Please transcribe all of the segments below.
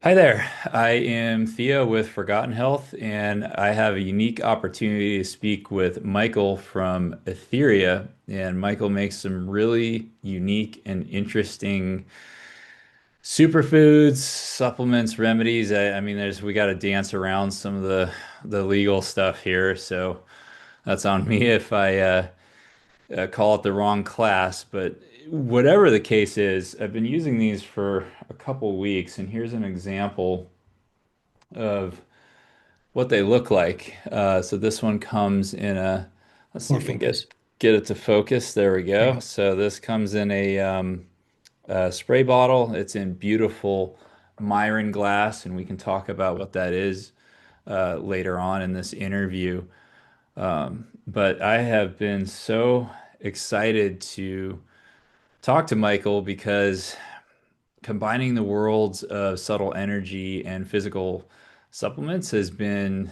Hi there. I am Theo with Forgotten Health, and I have a unique opportunity to speak with Michael from Aetherea. And Michael makes some really unique and interesting superfoods, supplements, remedies. I mean, we got to dance around some of the legal stuff here, so that's on me if I call it the wrong class. But whatever the case is, I've been using these for a couple weeks, and here's an example of what they look like. So this one comes in let's see More if we can focus. get it to focus. There we There go. you So this comes in a spray bottle. It's in beautiful Myron glass, and we can talk about what that is later on in this interview. But I have been so excited to talk to Michael because combining the worlds of subtle energy and physical supplements has been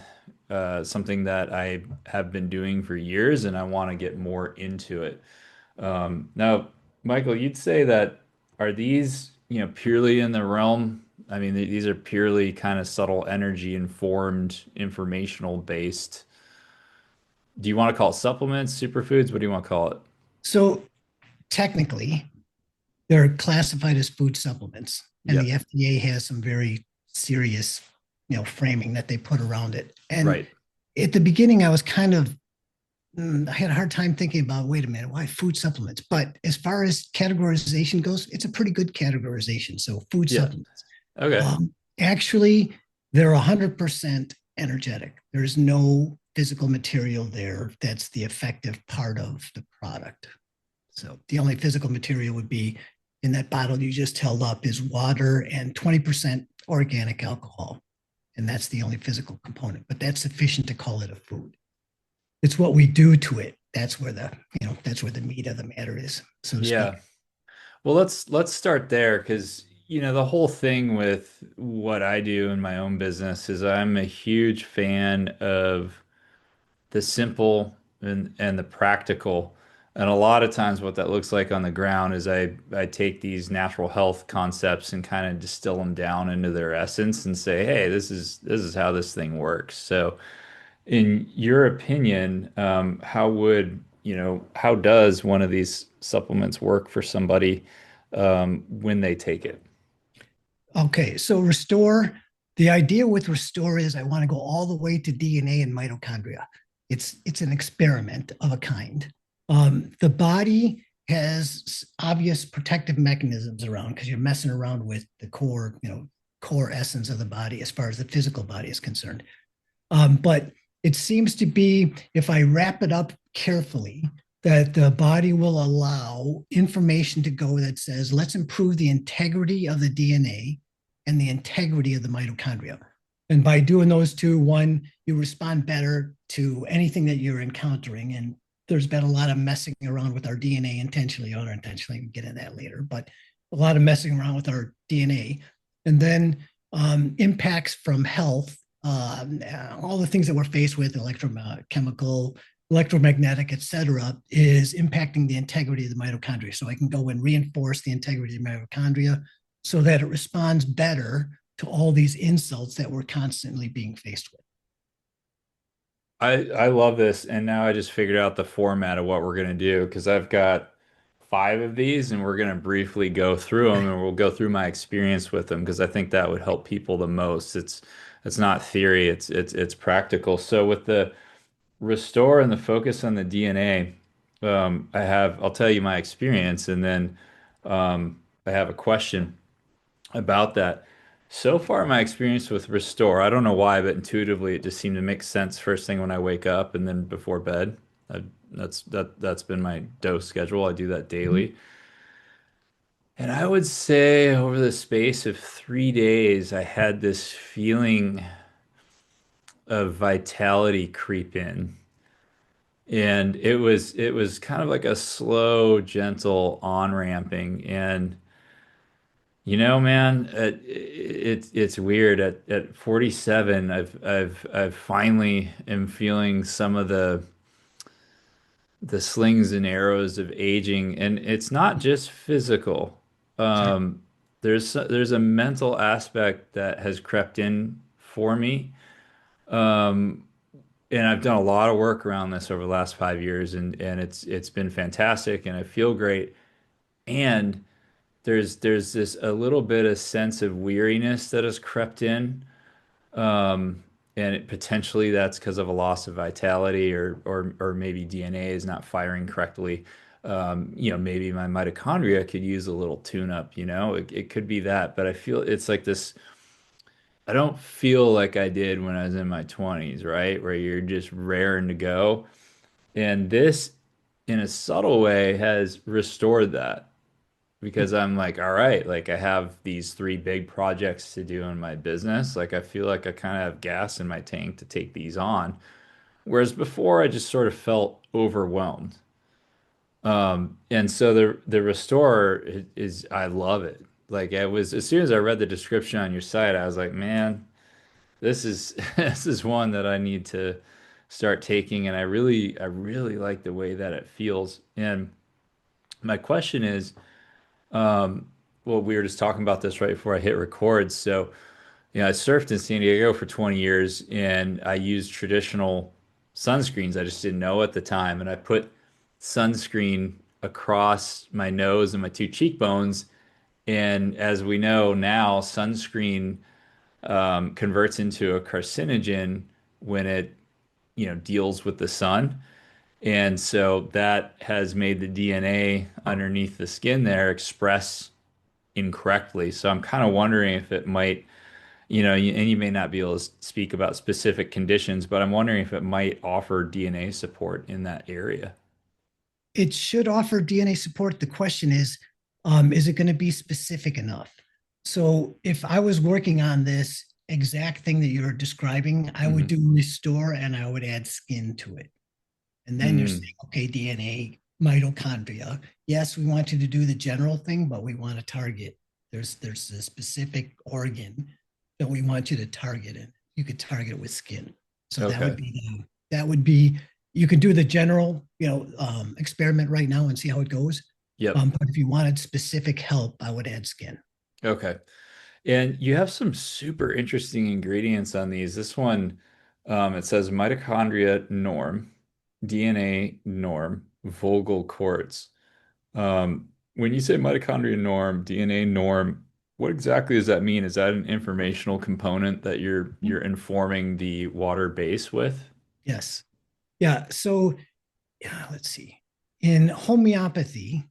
something that I have been doing for years, and I want to get more into it. Now, Michael, you'd say that are these, purely in the realm? I mean, these are purely kind of subtle energy informed, informational based. Do you want to call it supplements, superfoods? What do you want to call it? So technically, they're classified as food supplements, and the Yep. FDA has some very serious, framing that they put around it. And Right. at the beginning, I was kind of I had a hard time thinking about, wait a minute, why food supplements? But as far as categorization goes, it's a pretty good categorization. So food Yeah. supplements. Okay. Actually, they're 100% energetic. There's no physical material there that's the effective part of the product. So the only physical material would be in that bottle you just held up is water and 20% organic alcohol. And that's the only physical component, but that's sufficient to call it a food. It's what we do to it. That's where the meat of the matter is, so to speak. Yeah. Well, let's start there because the whole thing with what I do in my own business is I'm a huge fan of the simple and the practical. And a lot of times what that looks like on the ground is I take these natural health concepts and kind of distill them down into their essence and say, hey, this is how this thing works. So in your opinion, how does one of these supplements work for somebody when they take it? Okay, so restore. The idea with restore is I want to go all the way to DNA and mitochondria. It's an experiment of a kind. The body has obvious protective mechanisms around because you're messing around with the core, core essence of the body as far as the physical body is concerned. But it seems to be, if I wrap it up carefully, that the body will allow information to go that says, let's improve the integrity of the DNA and the integrity of the mitochondria. And by doing those two, one, you respond better to anything that you're encountering. And there's been a lot of messing around with our DNA intentionally or unintentionally. We can get into that later, but a lot of messing around with our DNA. And then impacts from health, all the things that we're faced with, electrochemical, electromagnetic, et cetera, is impacting the integrity of the mitochondria. So I can go and reinforce the integrity of the mitochondria so that it responds better to all these insults that we're constantly being faced with. I love this, and now I just figured out the format of what we're gonna do because I've got five of these, and we're gonna briefly go through them, and we'll go through my experience with them because I think that would help people the most. It's not theory, it's practical. So with the restore and the focus on the DNA, I'll tell you my experience, and then I have a question about that. So far, my experience with Restore, I don't know why, but intuitively it just seemed to make sense first thing when I wake up and then before bed. That's been my dose schedule. I do that Mhm. daily. And I would say over the space of 3 days, I had this feeling of vitality creep in. And it was kind of like a slow, gentle on-ramping. And man, it's weird. At 47, I've finally am feeling some of the slings and arrows of aging, and it's not just physical. Sure. there's a mental aspect that has crept in for me. Um, and I've done a lot of work around this over the last 5 years, and it's been fantastic, and I feel great. And there's this a little bit of sense of weariness that has crept in. And potentially that's because of a loss of vitality, or maybe DNA is not firing correctly. Maybe my mitochondria could use a little tune-up, it could be that, but I feel it's like this. I don't feel like I did when I was in my 20s, right? Where you're just raring to go. And this, in a subtle way, has restored that because I'm like, all right, like I have these three big projects to do in my business. Like I feel like I kind of have gas in my tank to take these on. Whereas before I just sort of felt overwhelmed. And so the Restorer is I love it. Like it was as soon as I read the description on your site, I was like, man, this is this is one that I need to start taking. And I really like the way that it feels. And my question is, um, well, we were just talking about this right before I hit record. So, I surfed in San Diego for 20 years and I used traditional sunscreens. I just didn't know at the time. And I put sunscreen across my nose and my two cheekbones. And as we know now, sunscreen converts into a carcinogen when it, deals with the sun. And so that has made the DNA underneath the skin there express incorrectly. So I'm kind of wondering if it might, and you may not be able to speak about specific conditions, but I'm wondering if it might offer DNA support in that area. It should offer DNA support. The question is it going to be specific enough? So if I was working on this exact thing that you're describing, I would Hmm. do restore and I would add skin to it. And then you're Mm, saying, okay, DNA, mitochondria. Yes, we want you to do the general thing, but we want to target. There's a specific organ that we want you to target, and you could target it with skin. So okay. that would be you could do the general experiment right now and see how it goes. Yep. But if you wanted specific help, I would add skin. Okay. And you have some super interesting ingredients on these. This one, it says mitochondria norm, DNA norm, Vogel quartz. When you say mitochondria norm, DNA norm, what exactly does that mean? Is that an informational component that you're informing the water base with? Yes. Yeah. So yeah, let's see. In homeopathy,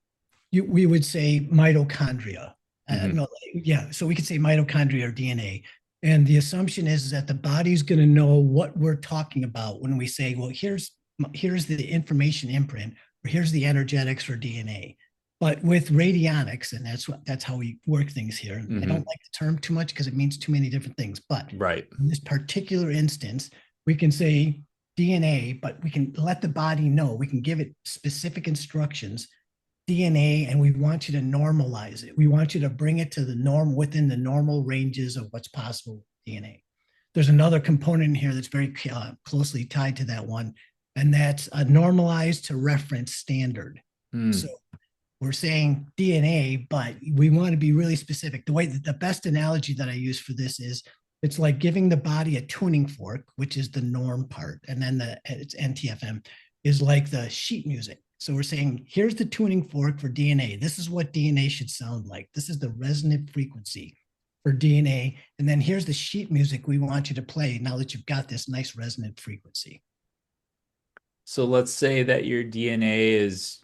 we would say mitochondria. Hmm. No, yeah. So we could say mitochondria or DNA. And the assumption is that the body's going to know what we're talking about when we say, well, here's the information imprint, or here's the energetics for DNA. But with radionics, and that's how we work things here. I don't Hmm. like the term too much because it means too many different things. But Right. in this particular instance, we can say DNA, but we can let the body know. We can give it specific instructions DNA, and we want you to normalize it. We want you to bring it to the norm within the normal ranges of what's possible with DNA. There's another component in here that's very closely tied to that one, and that's a normalized to reference standard. So Mm. we're saying DNA, but we want to be really specific. The way that the best analogy that I use for this is it's like giving the body a tuning fork, which is the norm part, and then it's NTFM is like the sheet music. So we're saying here's the tuning fork for DNA. This is what DNA should sound like. This is the resonant frequency for DNA, and then here's the sheet music we want you to play now that you've got this nice resonant frequency. So let's say that your DNA is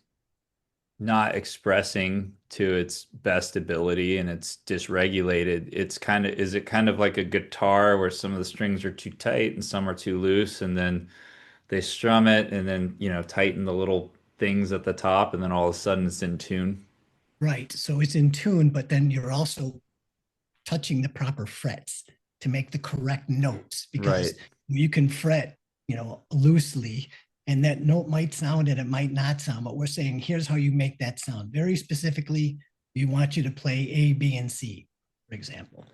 not expressing to its best ability and it's dysregulated. Is it kind of like a guitar where some of the strings are too tight and some are too loose, and then they strum it and then, tighten the little things at the top, and then all of a sudden it's in tune. Right. So it's in tune, but then you're also touching the proper frets to make the correct notes because Right. you can fret, loosely and that note might sound and it might not sound, but we're saying here's how you make that sound. Very specifically, we want you to play A, B, and C, for example.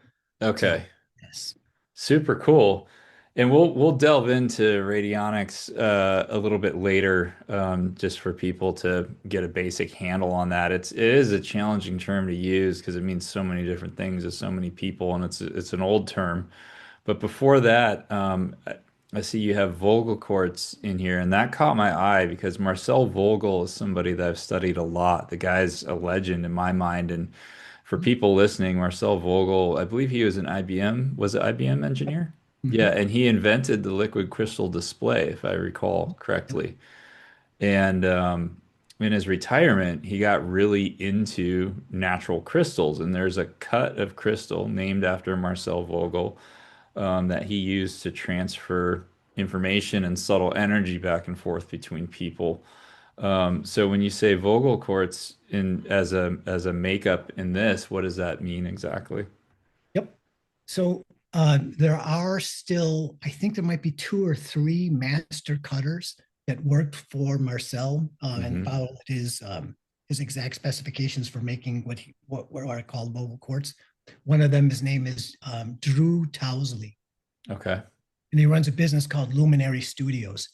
So, Okay. yes. Super cool. And we'll delve into radionics a little bit later, just for people to get a basic handle on that. It is a challenging term to use because it means so many different things to so many people, and it's an old term. But before that, I see you have Vogel quartz in here, and that caught my eye because Marcel Vogel is somebody that I've studied a lot. The guy's a legend in my mind, and for people listening, Marcel Vogel, I believe he was an IBM, was it IBM engineer? Yeah, Mhm. and he invented the liquid crystal display, if I recall Yep. correctly. And in his retirement, he got really into natural crystals, and there's a cut of crystal named after Marcel Vogel that he used to transfer information and subtle energy back and forth between people. So when you say Vogel quartz in as a makeup in this, what does that mean exactly? Yep. So there are still, I think there might be two or three master cutters that worked for Marcel and Hmm. followed his exact specifications for making what are called mobile quartz. One of them, his name is Drew Tousley, Okay, and he runs a business called Luminary Studios.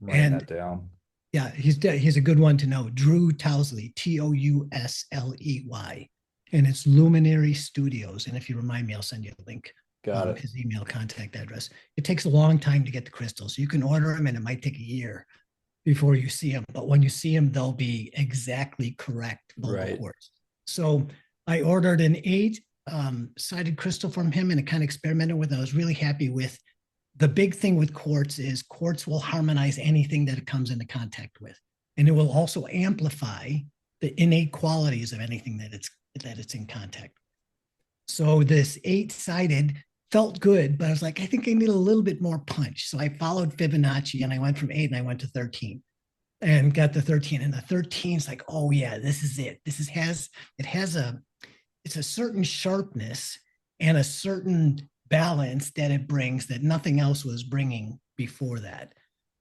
I'm writing that And down. yeah, he's a good one to know. Drew Tousley, Tousley, and it's Luminary Studios. And if you remind me, I'll send you a link. Got it. His email contact address. It takes a long time to get the crystals. You can order them, and it might take a year before you see them. But when you see them, they'll be exactly correct Vogel Right. quartz. So I ordered an eight sided crystal from him, and I kind of experimented with it. I was really happy with the big thing with quartz is quartz will harmonize anything that it comes into contact with, and it will also amplify the innate qualities of anything that it's in contact. So this eight-sided felt good, but I was like, I think I need a little bit more punch. So I followed Fibonacci and I went from eight and I went to 13 and got the 13. And the 13 is like, oh yeah, this is it. It has a it's a certain sharpness and a certain balance that it brings that nothing else was bringing before that.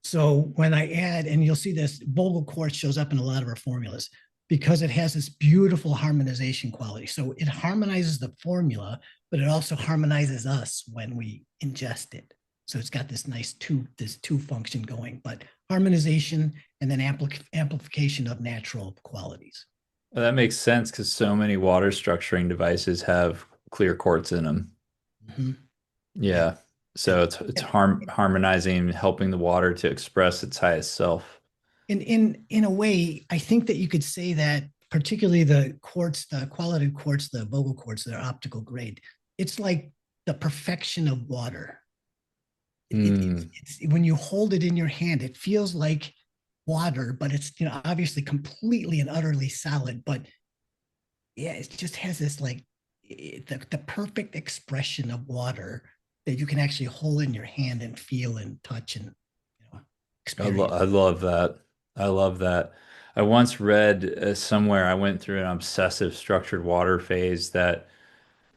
So when I add, and you'll see this, Vogel quartz shows up in a lot of our formulas because it has this beautiful harmonization quality. So it harmonizes the formula, but it also harmonizes us when we ingest it. So it's got this two function going, but harmonization and then amplification of natural qualities. Well, that makes sense because so many water structuring devices have clear quartz in them. Mm-hmm. Yeah. Yeah. Yeah. So it's harmonizing, helping the water to express its highest self. In a way, I think that you could say that particularly the quartz, the quality of quartz, the Vogel quartz, their optical grade, it's like the perfection of water. Mm. It's when you hold it in your hand, it feels like water, but it's obviously completely and utterly solid. But yeah, it just has this like the perfect expression of water that you can actually hold in your hand and feel and touch and experience. I love that. I love that. I once read somewhere I went through an obsessive structured water phase that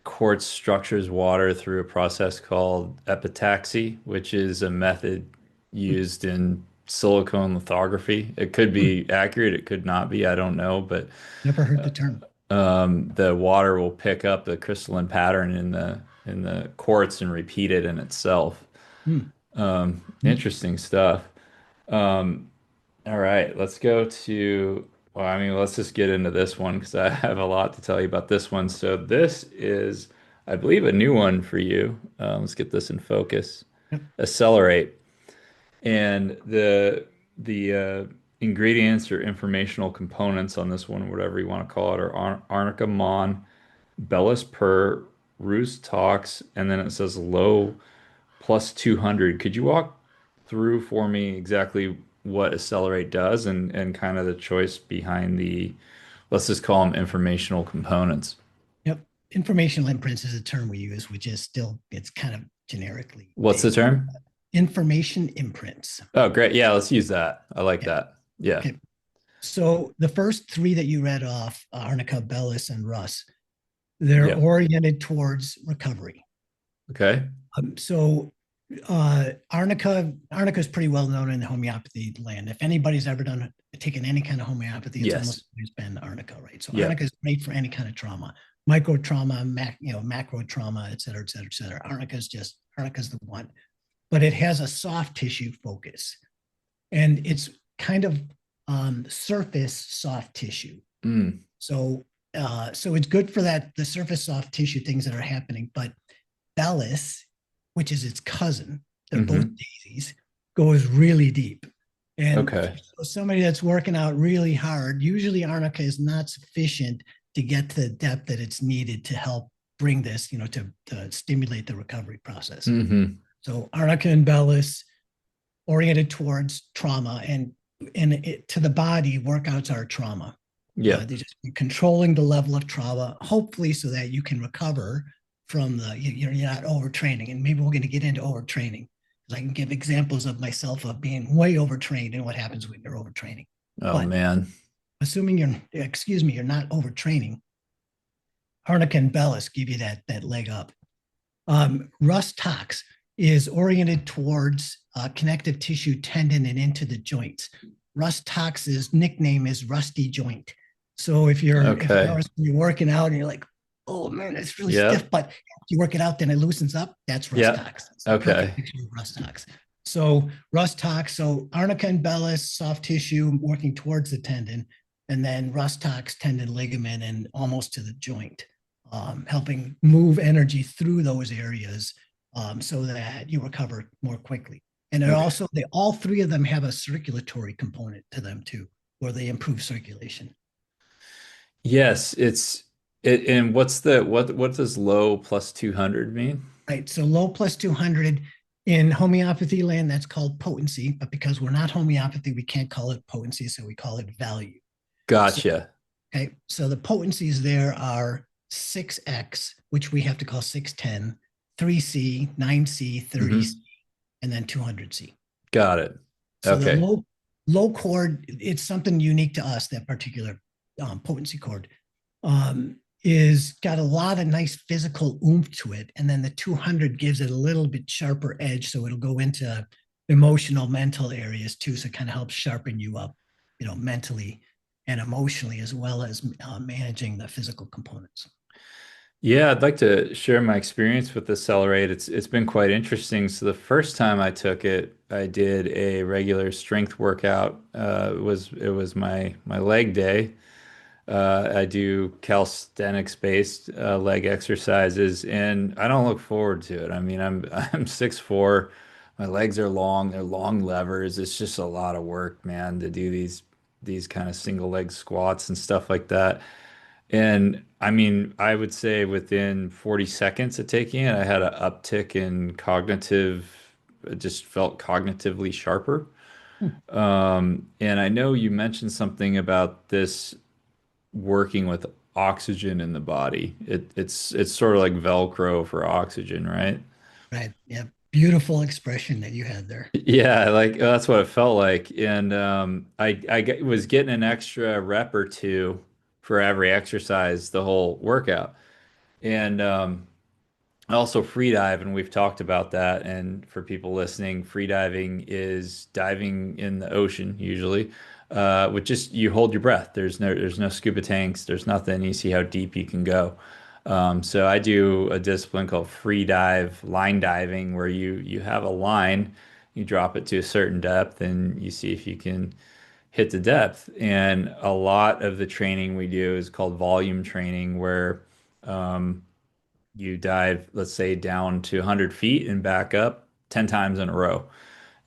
quartz structures water through a process called epitaxy, which is a method Hmm. used in silicone lithography. It could Hmm. be accurate, it could not be, I don't know, but Never heard the term. the water will pick up the crystalline pattern in the quartz and repeat it in itself. Hmm. Hmm. Interesting stuff. Um, all right, let's go to, well, I mean, let's just get into this one because I have a lot to tell you about this one. So this is, I believe, a new one for you. Let's get this in focus. Yep. Accelerate. And the ingredients or informational components on this one, whatever you want to call it, are arnica mon, Bellis per, Roost tox, and then it says low plus 200. Could you walk through for me exactly what Accelerate does and kind of the choice behind the, let's just call them informational components? Yep. Informational imprints is a term we use, which is still, it's kind of generically What's the based. term? Information imprints. Oh, great. Yeah, let's use that. I like Yeah. that. Yeah. Okay. So the first three that you read off, Arnica, Bellis, and Russ, they're Yeah. oriented towards recovery. Okay. So Arnica is pretty well known in the homeopathy land. If anybody's ever taken any kind of homeopathy, it's Yes. almost always been Arnica, right? So Yep. Arnica is great for any kind of trauma, micro trauma, macro trauma, et cetera, et cetera, et cetera. Arnica is the one. but it has a soft tissue focus, and it's kind of surface soft tissue. Mm. So it's good for that the surface soft tissue things that are happening. But Bellis, which is its cousin, they're both Hmm. daisies, goes really deep. And Okay. for somebody that's working out really hard, usually arnica is not sufficient to get to the depth that it's needed to help bring this, to stimulate the recovery process. Hmm. So arnica and Bellis oriented towards trauma and to the body, workouts are trauma. Yeah. They're just controlling the level of trauma, hopefully, so that you can recover from you're not overtraining. And maybe we're going to get into overtraining because I can give examples of myself of being way overtrained and what happens when you're overtraining. Oh But man. assuming you're not overtraining, Harnica and Bellis give you that leg up. Russ Tox is oriented towards connective tissue, tendon, and into the joints. Russ Tox's nickname is Rusty Joint. So if you Okay. notice when you're working out and you're like, oh man, it's really Yep. stiff, but if you work it out, then it loosens up. That's Russ Yep. Tox. It's the perfect Okay. picture of Russ Tox. So Russ Tox, so arnica and Bellis, soft tissue working towards the tendon, and then Russ Tox, tendon, ligament, and almost to the joint, helping move energy through those areas so that you recover more quickly. And it Okay. also, all three of them have a circulatory component to them too, where they improve circulation. Yes, it's it. And what does low plus 200 mean? Right. So low plus 200 in homeopathy land, that's called potency. But because we're not homeopathy, we can't call it potency. So we call it value. So, Gotcha. okay. So the potencies there are 6x, which we have to call 610, 3C, 9C, 30C, Hmm. and then 200C. Got it. So the Okay. low chord, it's something unique to us, that particular potency chord. Is got a lot of nice physical oomph to it. And then the 200 gives it a little bit sharper edge. So it'll go into emotional, mental areas too. So it kind of helps sharpen you up, mentally and emotionally, as well as managing the physical components. Yeah, I'd like to share my experience with the Celerate. It's been quite interesting. So the first time I took it, I did a regular strength workout. It was my leg day. I do calisthenics based leg exercises, and I don't look forward to it. I mean, I'm 6'4". My legs are long. They're long levers. It's just a lot of work, man, to do these kind of single leg squats and stuff like that. And I mean, I would say within 40 seconds of taking it, I had an uptick in cognitive, it just felt cognitively sharper. Hmm. And I know you mentioned something about this working with oxygen in the body. It's sort of like Velcro for oxygen, right? Right. Yeah. Beautiful expression that you had there. Yeah, like that's what it felt like. And was getting an extra rep or two for every exercise the whole workout. And also free dive, and we've talked about that. And for people listening, free diving is diving in the ocean usually, with just you hold your breath. There's no scuba tanks. There's nothing. You see how deep you can go. So I do a discipline called free dive, line diving, where you have a line, you drop it to a certain depth, and you see if you can hit the depth. And a lot of the training we do is called volume training, where you dive, let's say, down to 100 feet and back up 10 times in a row.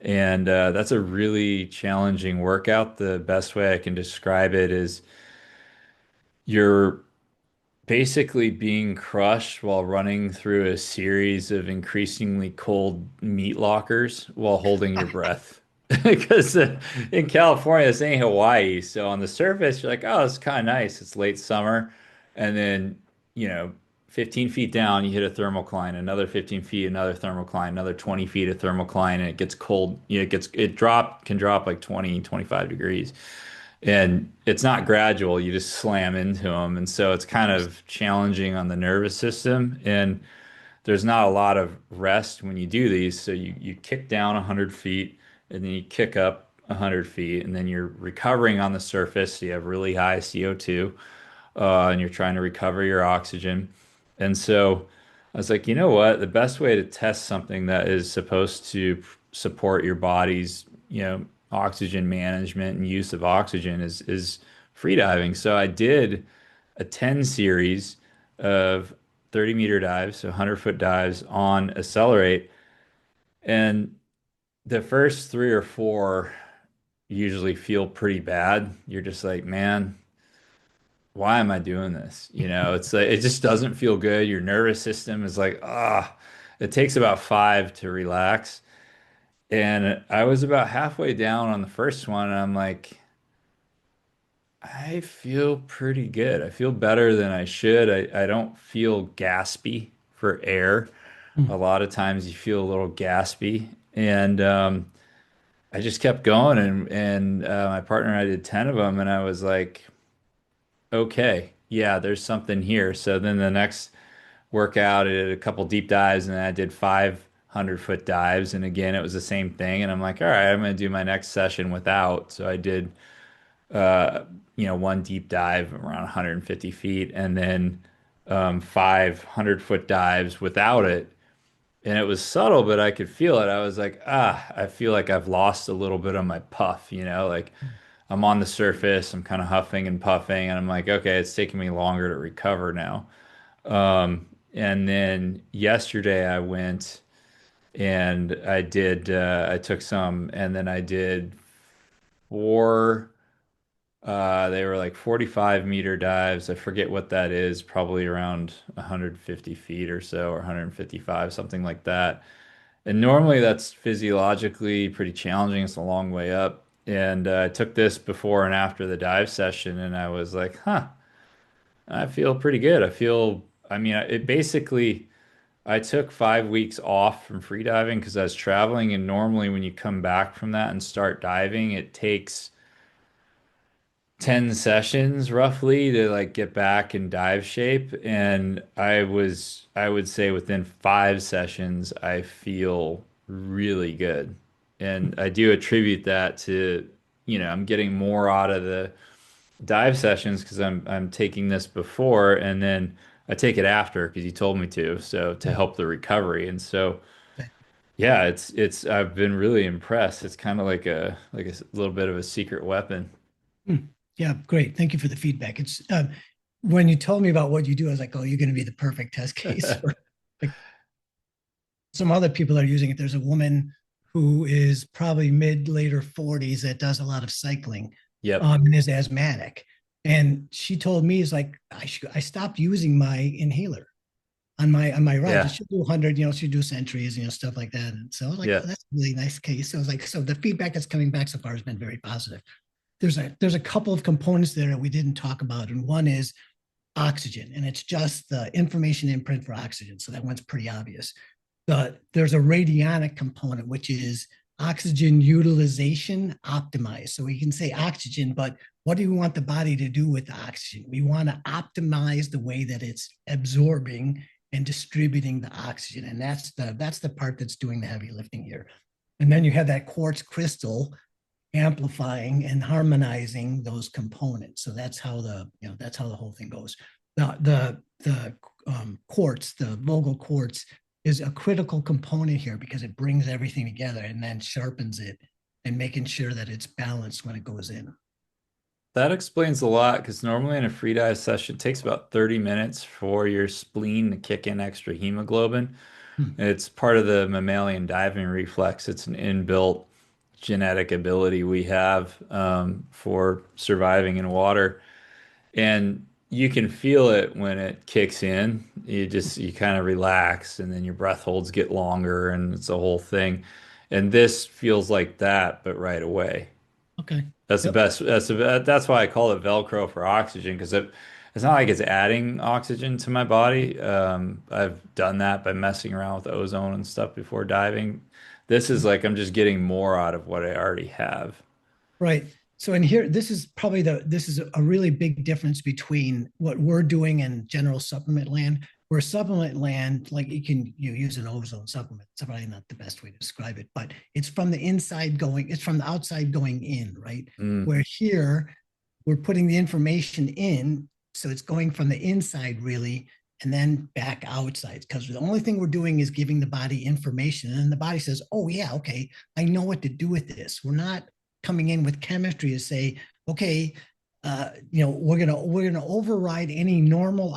And that's a really challenging workout. The best way I can describe it is you're basically being crushed while running through a series of increasingly cold meat lockers while holding your breath. Because in California, this ain't Hawaii. So on the surface, you're like, oh, it's kind of nice. It's late summer. And then, you know, 15 feet down, you hit a thermocline, another 15 feet, another thermocline, another 20 feet of thermocline, and it gets cold. You know, can drop like 20, 25 degrees. And it's not gradual, you just slam into them. And so it's kind of challenging on the nervous system. And there's not a lot of rest when you do these. So you kick down 100 feet and then you kick up 100 feet and then you're recovering on the surface. So you have really high CO2 and you're trying to recover your oxygen. And so I was like, you know what? The best way to test something that is supposed to support your body's, oxygen management and use of oxygen is free diving. So I did a 10 series of 30-meter dives, so 100-foot dives on Accelerate. And the first three or four usually feel pretty bad. You're just like, man, why am I doing this? It's like it just doesn't feel good. Your nervous system is like, it takes about five to relax. And I was about halfway down on the first one, and I'm like, I feel pretty good. I feel better than I should. I don't feel gaspy for air. A Hmm. lot of times you feel a little gaspy. And I just kept going, and my partner and I did 10 of them, and I was like, okay, yeah, there's something here. So then the next workout, I did a couple deep dives, and then I did 500-foot dives. And again, it was the same thing. And I'm like, all right, I'm going to do my next session without. So I did, uh, one deep dive around 150 feet, and then 500-foot dives without it. And it was subtle, but I could feel it. I was like, I feel like I've lost a little bit of my puff, like I'm on the surface, I'm kind of huffing and puffing, and I'm like, okay, it's taking me longer to recover now. And then yesterday I went and I took some, and then I did four, they were like 45-meter dives. I forget what that is, probably around 150 feet or so, or 155, something like that. And normally that's physiologically pretty challenging. It's a long way up. And I took this before and after the dive session, and I was like, huh, I feel pretty good. I mean, it basically, I took 5 weeks off from free diving because I was traveling. And normally, when you come back from that and start diving, it takes 10 sessions roughly to like get back in dive shape. And I would say within 5 sessions, I feel really good. And I do attribute that to, I'm getting more out of the dive sessions because I'm taking this before, and then I take it after because you told me to, so to Hmm. help the recovery. And so yeah, it's I've been really impressed. It's kind of like a little bit of a secret weapon. Hmm. Yeah, great. Thank you for the feedback. It's when you told me about what you do, I was like, oh, you're going to be the perfect test case for like some other people are using it. There's a woman who is probably mid later 40s that does a lot of cycling Yep. and is asthmatic. And she told me, is like, I stopped using my inhaler on my rides. Yeah. She'll do 100, she'll do centuries, stuff like that. And so I was like, Yeah. oh, that's a really nice case. So I was like, so the feedback that's coming back so far has been very positive. There's a couple of components there that we didn't talk about, and one is oxygen, and it's just the information imprint for oxygen. So that one's pretty obvious. There's a radionic component, which is oxygen utilization optimized. So we can say oxygen, but what do we want the body to do with the oxygen? We want to optimize the way that it's absorbing and distributing the oxygen, and that's the part that's doing the heavy lifting here. And then you have that quartz crystal amplifying and harmonizing those components. So that's how the whole thing goes. The quartz, the Vogel quartz, is a critical component here because it brings everything together and then sharpens it and making sure that it's balanced when it goes in. That explains a lot because normally in a free dive session, it takes about 30 minutes for your spleen to kick in extra hemoglobin. Hmm. It's part of the mammalian diving reflex. It's an inbuilt genetic ability we have for surviving in water. And you can feel it when it kicks in. You kind of relax, and then your breath holds get longer, and it's a whole thing. And this feels like that, but right away. Okay. That's the Yep. best. That's why I call it Velcro for oxygen because it's not like it's adding oxygen to my body. I've done that by messing around with ozone and stuff before diving. This is like I'm just getting more out of what I already have. Right. So in here, this is a really big difference between what we're doing and general supplement land. Where supplement land, like you use an ozone supplement. It's probably not the best way to describe it, but it's from the outside going in, right? Mm. Where here we're putting the information in, so it's going from the inside really and then back outside, because the only thing we're doing is giving the body information, and the body says, oh yeah, okay, I know what to do with this. We're not coming in with chemistry to say, okay, we're gonna override any normal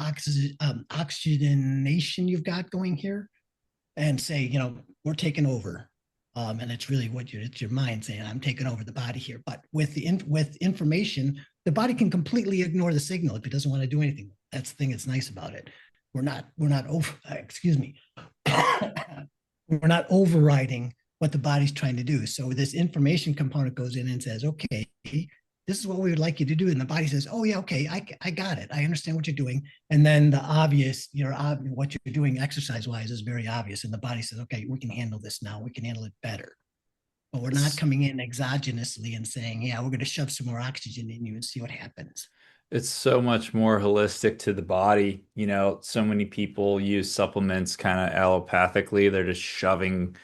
oxygenation you've got going here, and say, we're taking over. And it's really it's your mind saying, I'm taking over the body here. But with information, the body can completely ignore the signal if it doesn't want to do anything. That's the thing that's nice about it. We're not over, excuse me, we're not overriding what the body's trying to do. So this information component goes in and says, okay, this is what we would like you to do. And the body says, oh yeah, okay, I got it. I understand what you're doing. And then the obvious, what you're doing exercise wise is very obvious. And the body says, okay, we can handle this now. We can handle it better. But we're not It's coming in exogenously and saying, yeah, we're going to shove some more oxygen in you and see what happens. it's so much more holistic to the body. So many people use supplements kind of allopathically. They're just shoving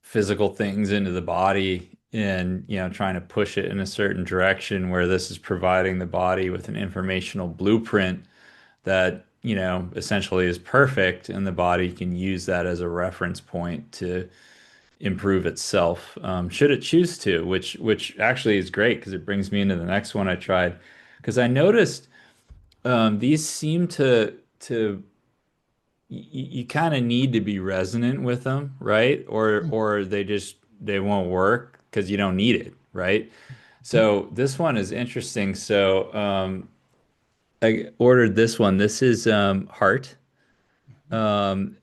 physical things into the body and, trying to push it in a certain direction, where this is providing the body with an informational blueprint that, essentially is perfect, and the body can use that as a reference point to improve itself, should it choose to, which actually is great because it brings me into the next one I tried. Because I noticed these seem to you kind of need to be resonant with them, right? Or they won't work because you don't need it, right? So this one is interesting. So I ordered this one. This is heart. And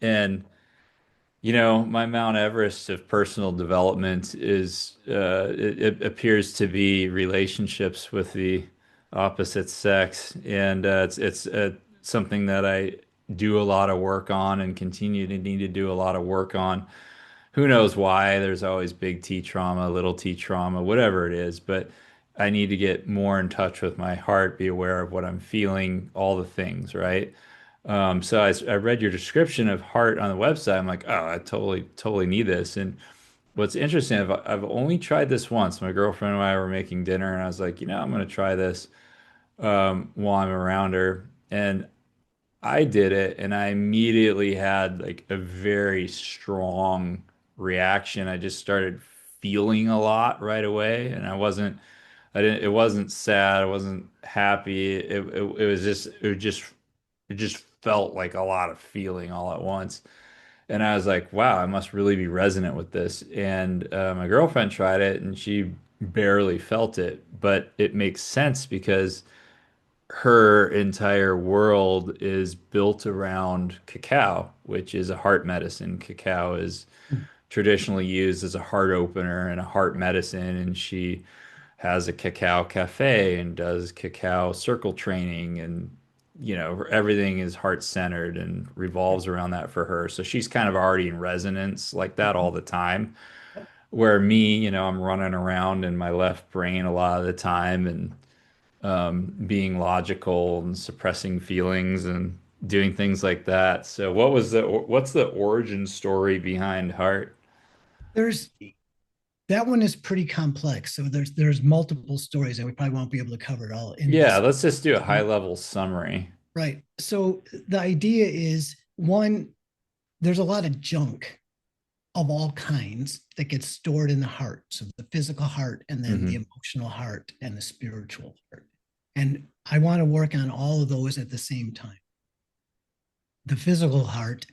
my Mount Everest of personal development is it appears to be relationships with the opposite sex, and it's something that I do a lot of work on and continue to need to do a lot of work on. Who knows why? There's always big T trauma, little T trauma, whatever it is, but I need to get more in touch with my heart, be aware of what I'm feeling, all the things, right? So I read your description of heart on the website. I'm like, oh, I totally need this. And what's interesting, I've only tried this once. My girlfriend and I were making dinner, and I was like, I'm going to try this while I'm around her. And I did it, and I immediately had like a very strong reaction. I just started feeling a lot right away, and I didn't, it wasn't sad, I wasn't happy. It was just, it just felt like a lot of feeling all at once. And I was like, wow, I must really be resonant with this. And my girlfriend tried it, and she barely felt it, but it makes sense because her entire world is built around cacao, which is a heart medicine. Cacao is traditionally used as a heart opener and a heart medicine, and she has a cacao cafe and does cacao circle training, and everything is heart centered and revolves around that for her. So she's kind of already in resonance like that all the time. Where me, I'm running around in my left brain a lot of the time, and being logical and suppressing feelings and doing things like that. So what's the origin story behind heart? There's That one is pretty complex. So there's multiple stories, and we probably won't be able to cover it all in Yeah, this. let's just do a high level summary. Right. So the idea is, one, there's a lot of junk of all kinds that gets stored in the heart. So the physical heart, and then the Hmm. emotional heart, and the spiritual heart. And I want to work on all of those at the same time. The physical heart,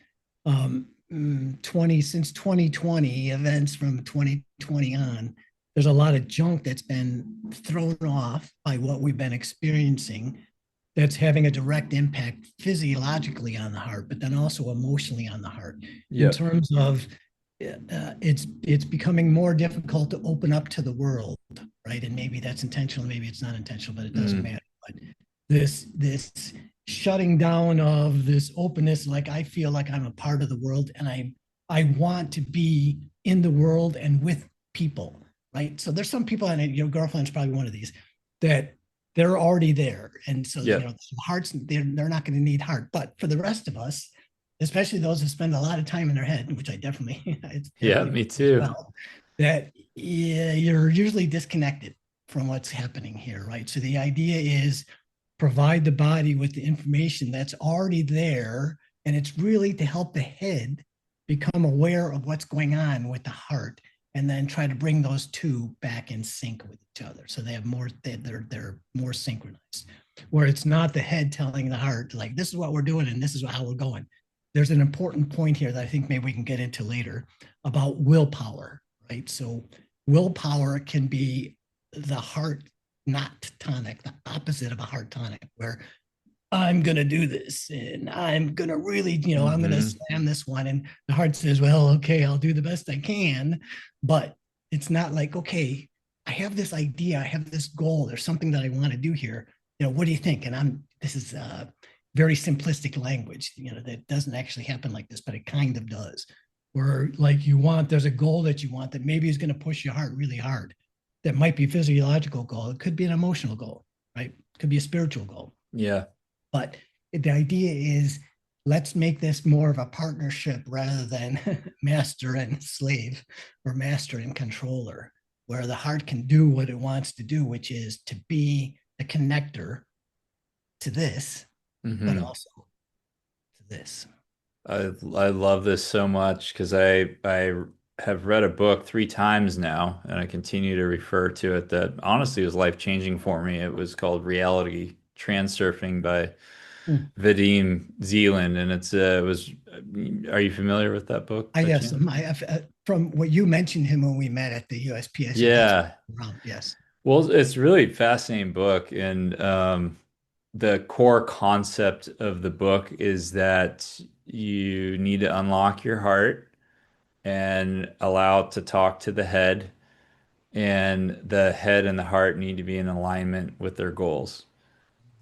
2020 events from 2020 on, there's a lot of junk that's been thrown off by what we've been experiencing, that's having a direct impact physiologically on the heart, but then also emotionally on the heart, in Yep. terms of it's becoming more difficult to open up to the world, right? And maybe that's intentional, maybe it's not intentional, but it doesn't Mm. matter. But this shutting down of this openness, like I feel like I'm a part of the world, and I want to be in the world and with people, right? So there's some people, and your girlfriend's probably one of these, that they're already there, and so Yep. hearts, they're not going to need heart. But for the rest of us, especially those who spend a lot of time in their head, which I definitely, it's Yeah, definitely me as too. well, that yeah, you're usually disconnected from what's happening here, right? So the idea is provide the body with the information that's already there. And it's really to help the head become aware of what's going on with the heart and then try to bring those two back in sync with each other. So they have more, they're more synchronized, where it's not the head telling the heart, like, this is what we're doing and this is how we're going. There's an important point here that I think maybe we can get into later about willpower, right? So willpower can be the heart not tonic, the opposite of a heart tonic, where I'm going to do this and I'm going to really, I'm going to Mm-hmm. slam this one. And the heart says, well, okay, I'll do the best I can. But it's not like, okay, I have this idea, I have this goal, there's something that I want to do here. What do you think? And this is very simplistic language, that doesn't actually happen like this, but it kind of does. Where like there's a goal that you want that maybe is going to push your heart really hard. That might be a physiological goal. It could be an emotional goal, right? It could be a spiritual goal. Yeah. But the idea is let's make this more of a partnership rather than master and slave or master and controller, where the heart can do what it wants to do, which is to be a connector to this, but Mm-hmm. also to this. I love this so much because I have read a book 3 times now, and I continue to refer to it that honestly was life-changing for me. It was called Reality Transurfing by Hmm. Vadim Zealand, and it was. Are you familiar with that book I by guess chance? from what you mentioned him when we met at the USPS, so that's Yeah. around. Yes. Well, it's really a fascinating book, and the core concept of the book is that you need to unlock your heart and allow it to talk to the head, and the head and the heart need to be in alignment with their goals.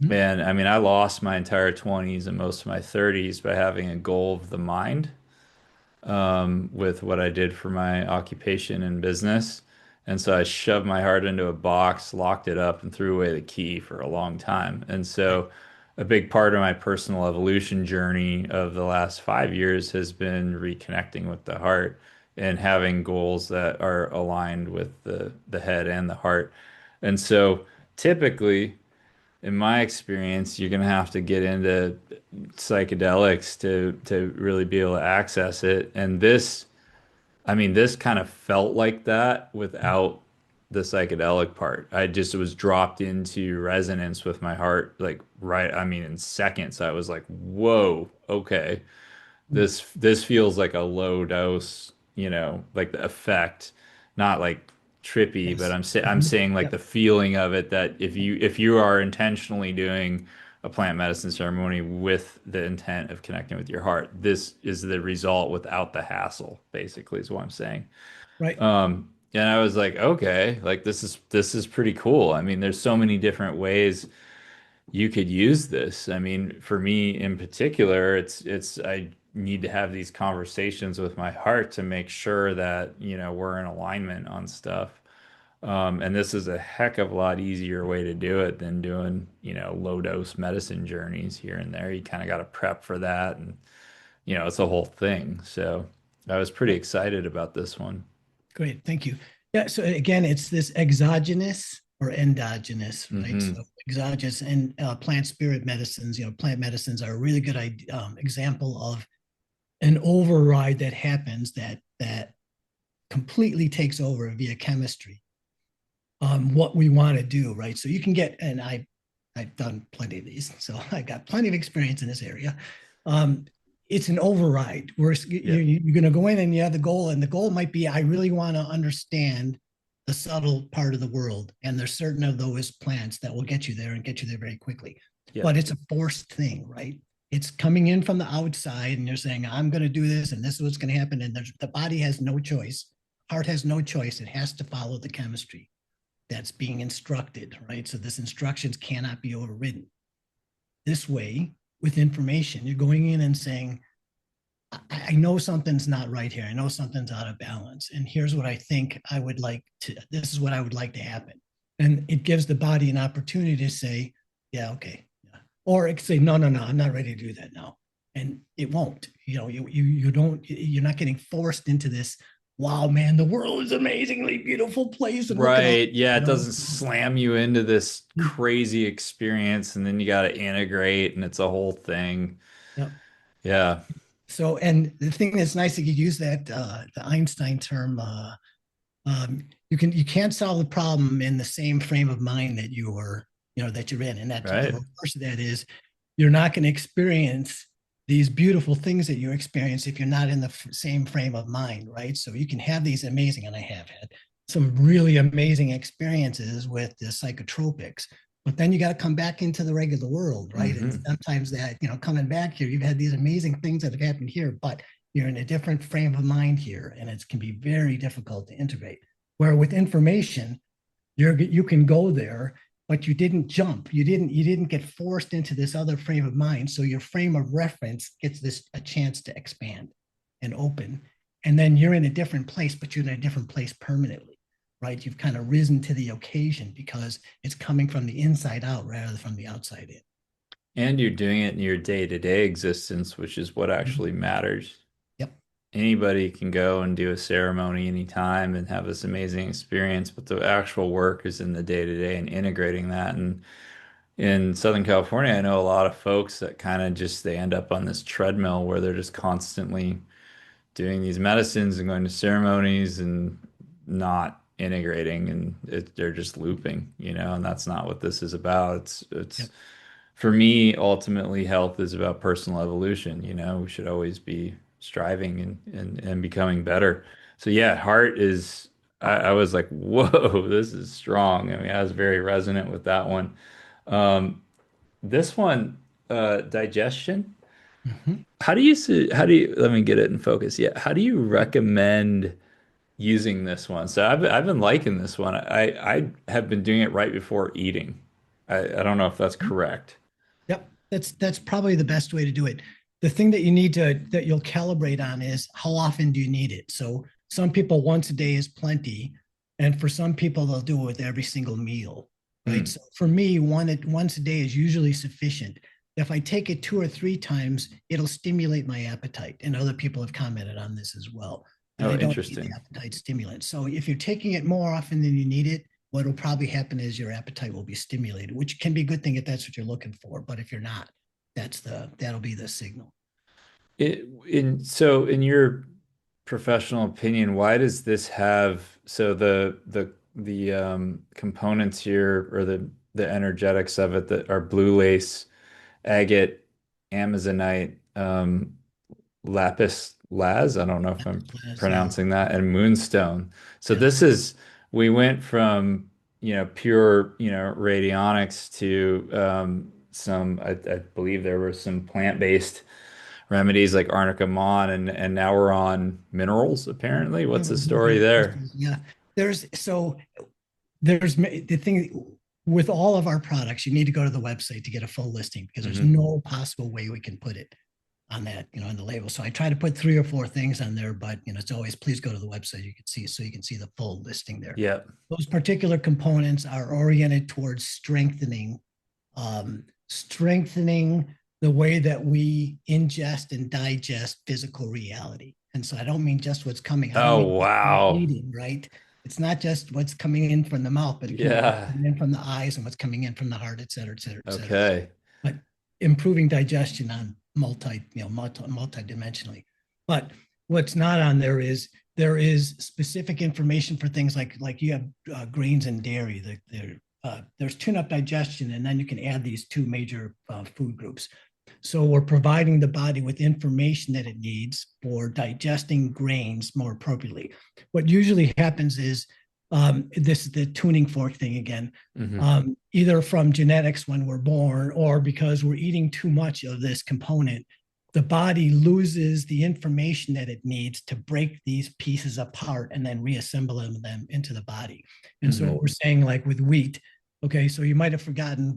Hmm. And I mean, I lost my entire 20s and most of my 30s by having a goal of the mind, with what I did for my occupation and business. And so I shoved my heart into a box, locked it up, and threw away the key for a long time. And Right. so a big part of my personal evolution journey of the last 5 years has been reconnecting with the heart and having goals that are aligned with the head and the heart. And so typically, in my experience, you're gonna have to get into psychedelics to really be able to access it. And this, I mean, this kind of felt like that without the psychedelic part. I just was dropped into resonance with my heart, like right, I mean, in seconds. I was like, whoa, okay. This feels like a low dose, like the effect, not like trippy, but Yes. I'm Mhm. saying like Yep. the feeling of it that if you are intentionally doing a plant medicine ceremony with the intent of connecting with your heart, this is the result without the hassle, basically, is what I'm saying. Right. And I was like, okay, like this is pretty cool. I mean, there's so many different ways you could use this. I mean, for me in particular, it's I need to have these conversations with my heart to make sure that, we're in alignment on stuff. And this is a heck of a lot easier way to do it than doing, low dose medicine journeys here and there. You kind of got to prep for that, and it's a whole thing. So I was pretty Right. excited about this one. Great. Thank you. Yeah. So again, it's this exogenous or endogenous, right? So Hmm. exogenous and plant spirit medicines, plant medicines are a really good example of an override that happens that completely takes over via chemistry what we want to do, right? So you can get, and I've done plenty of these, so I got plenty of experience in this area. Um, it's an override where Yeah. you're going to go in and you have the goal, and the goal might be I really want to understand the subtle part of the world, and there's certain of those plants that will get you there and get you there very quickly. Yeah. But it's a forced thing, right? It's coming in from the outside, and you're saying I'm going to do this, and this is what's going to happen, and the body has no choice. Heart has no choice. It has to follow the chemistry that's being instructed, right? So this instructions cannot be overridden. This way, with information, you're going in and saying, I know something's not right here. I know something's out of balance. And here's what I think I would like to, this is what I would like to happen. And it gives the body an opportunity to say, yeah, okay. Yeah. Or it could say, no, no, no, I'm not ready to do that now. And it won't, you don't, you're not getting forced into this wow, man, the world is an amazingly beautiful place, and look at all, Right. Yeah, you it know. doesn't slam you into this crazy experience and then you got to integrate and it's a whole thing. Yeah. Yeah. So, and the thing that's nice that you use that the Einstein term, you can't solve the problem in the same frame of mind that you were, that you're in. And that the Right. reverse of that is you're not going to experience these beautiful things that you experience if you're not in the same frame of mind, right? So you can have these amazing, and I have had some really amazing experiences with the psychotropics, but then you got to come back into the regular world, right? And Hmm. sometimes that, coming back here, you've had these amazing things that have happened here, but you're in a different frame of mind here, and it can be very difficult to integrate. Where with information, you can go there, but you didn't jump. You didn't get forced into this other frame of mind. So your frame of reference gets this a chance to expand and open. And then you're in a different place, but you're in a different place permanently, right? You've kind of risen to the occasion because it's coming from the inside out rather than from the outside in. And you're doing it in your day-to-day existence, which is what Mhm. actually matters. Yep. Anybody can go and do a ceremony anytime and have this amazing experience, but the actual work is in the day-to-day and integrating that. And in Southern California, I know a lot of folks that kind of just they end up on this treadmill where they're just constantly doing these medicines and going to ceremonies and not integrating and they're just looping, and that's not what this is about. It's Yep. for me, ultimately health is about personal evolution. We should always be striving and becoming better. So yeah, heart is I was like, whoa, this is strong. I mean, I was very resonant with that one. Um, this one, digestion. Mhm. Let me get it in focus. Yeah. How do you recommend using this one? So I've been liking this one. I have been doing it right before eating. I don't know if that's correct. Yep, that's probably the best way to do it. The thing that you'll calibrate on is how often do you need it. So some people once a day is plenty, and for some people they'll do it with every single meal, right? Mm. So for me, once a day is usually sufficient. If I take it two or three times, it'll stimulate my appetite, and other people have commented on this as well. And Oh, I don't need the interesting. appetite stimulant. So if you're taking it more often than you need it, what will probably happen is your appetite will be stimulated, which can be a good thing if that's what you're looking for. But if you're not, that'll be the signal. In your professional opinion, why does this have so the components here or the energetics of it that are blue lace, agate, amazonite, lapis laz, I don't know if I'm Yeah. pronouncing that, and moonstone. So Yeah. this is we went from, pure, radionics to some I believe there were some plant-based remedies like arnica mon and now we're on minerals apparently. What's the story there? Yeah. There's so there's the thing with all of our products, you need to go to the website to get a full listing because there's Hmm. no possible way we can put it on that, on the label. So I try to put three or four things on there, but it's always please go to the website. You can see so you can see the full listing there. Yeah. Those particular components are oriented towards strengthening the way that we ingest and digest physical reality. And so I don't mean just what's coming. I don't Oh, mean just wow. eating, right? It's not just what's coming in from the mouth, but it can be what's Yeah. coming in from the eyes and what's coming in from the heart, et cetera, et cetera, et cetera. Okay. But improving digestion on multi-dimensionally. But what's not on there is specific information for things like you have grains and dairy. There's tune-up digestion, and then you can add these two major food groups. So we're providing the body with information that it needs for digesting grains more appropriately. What usually happens is this is the tuning fork thing again. Hmm. Either from genetics when we're born or because we're eating too much of this component, the body loses the information that it needs to break these pieces apart and then reassemble them into the body. And so what Hmm. we're saying, like with wheat, okay, so you might have forgotten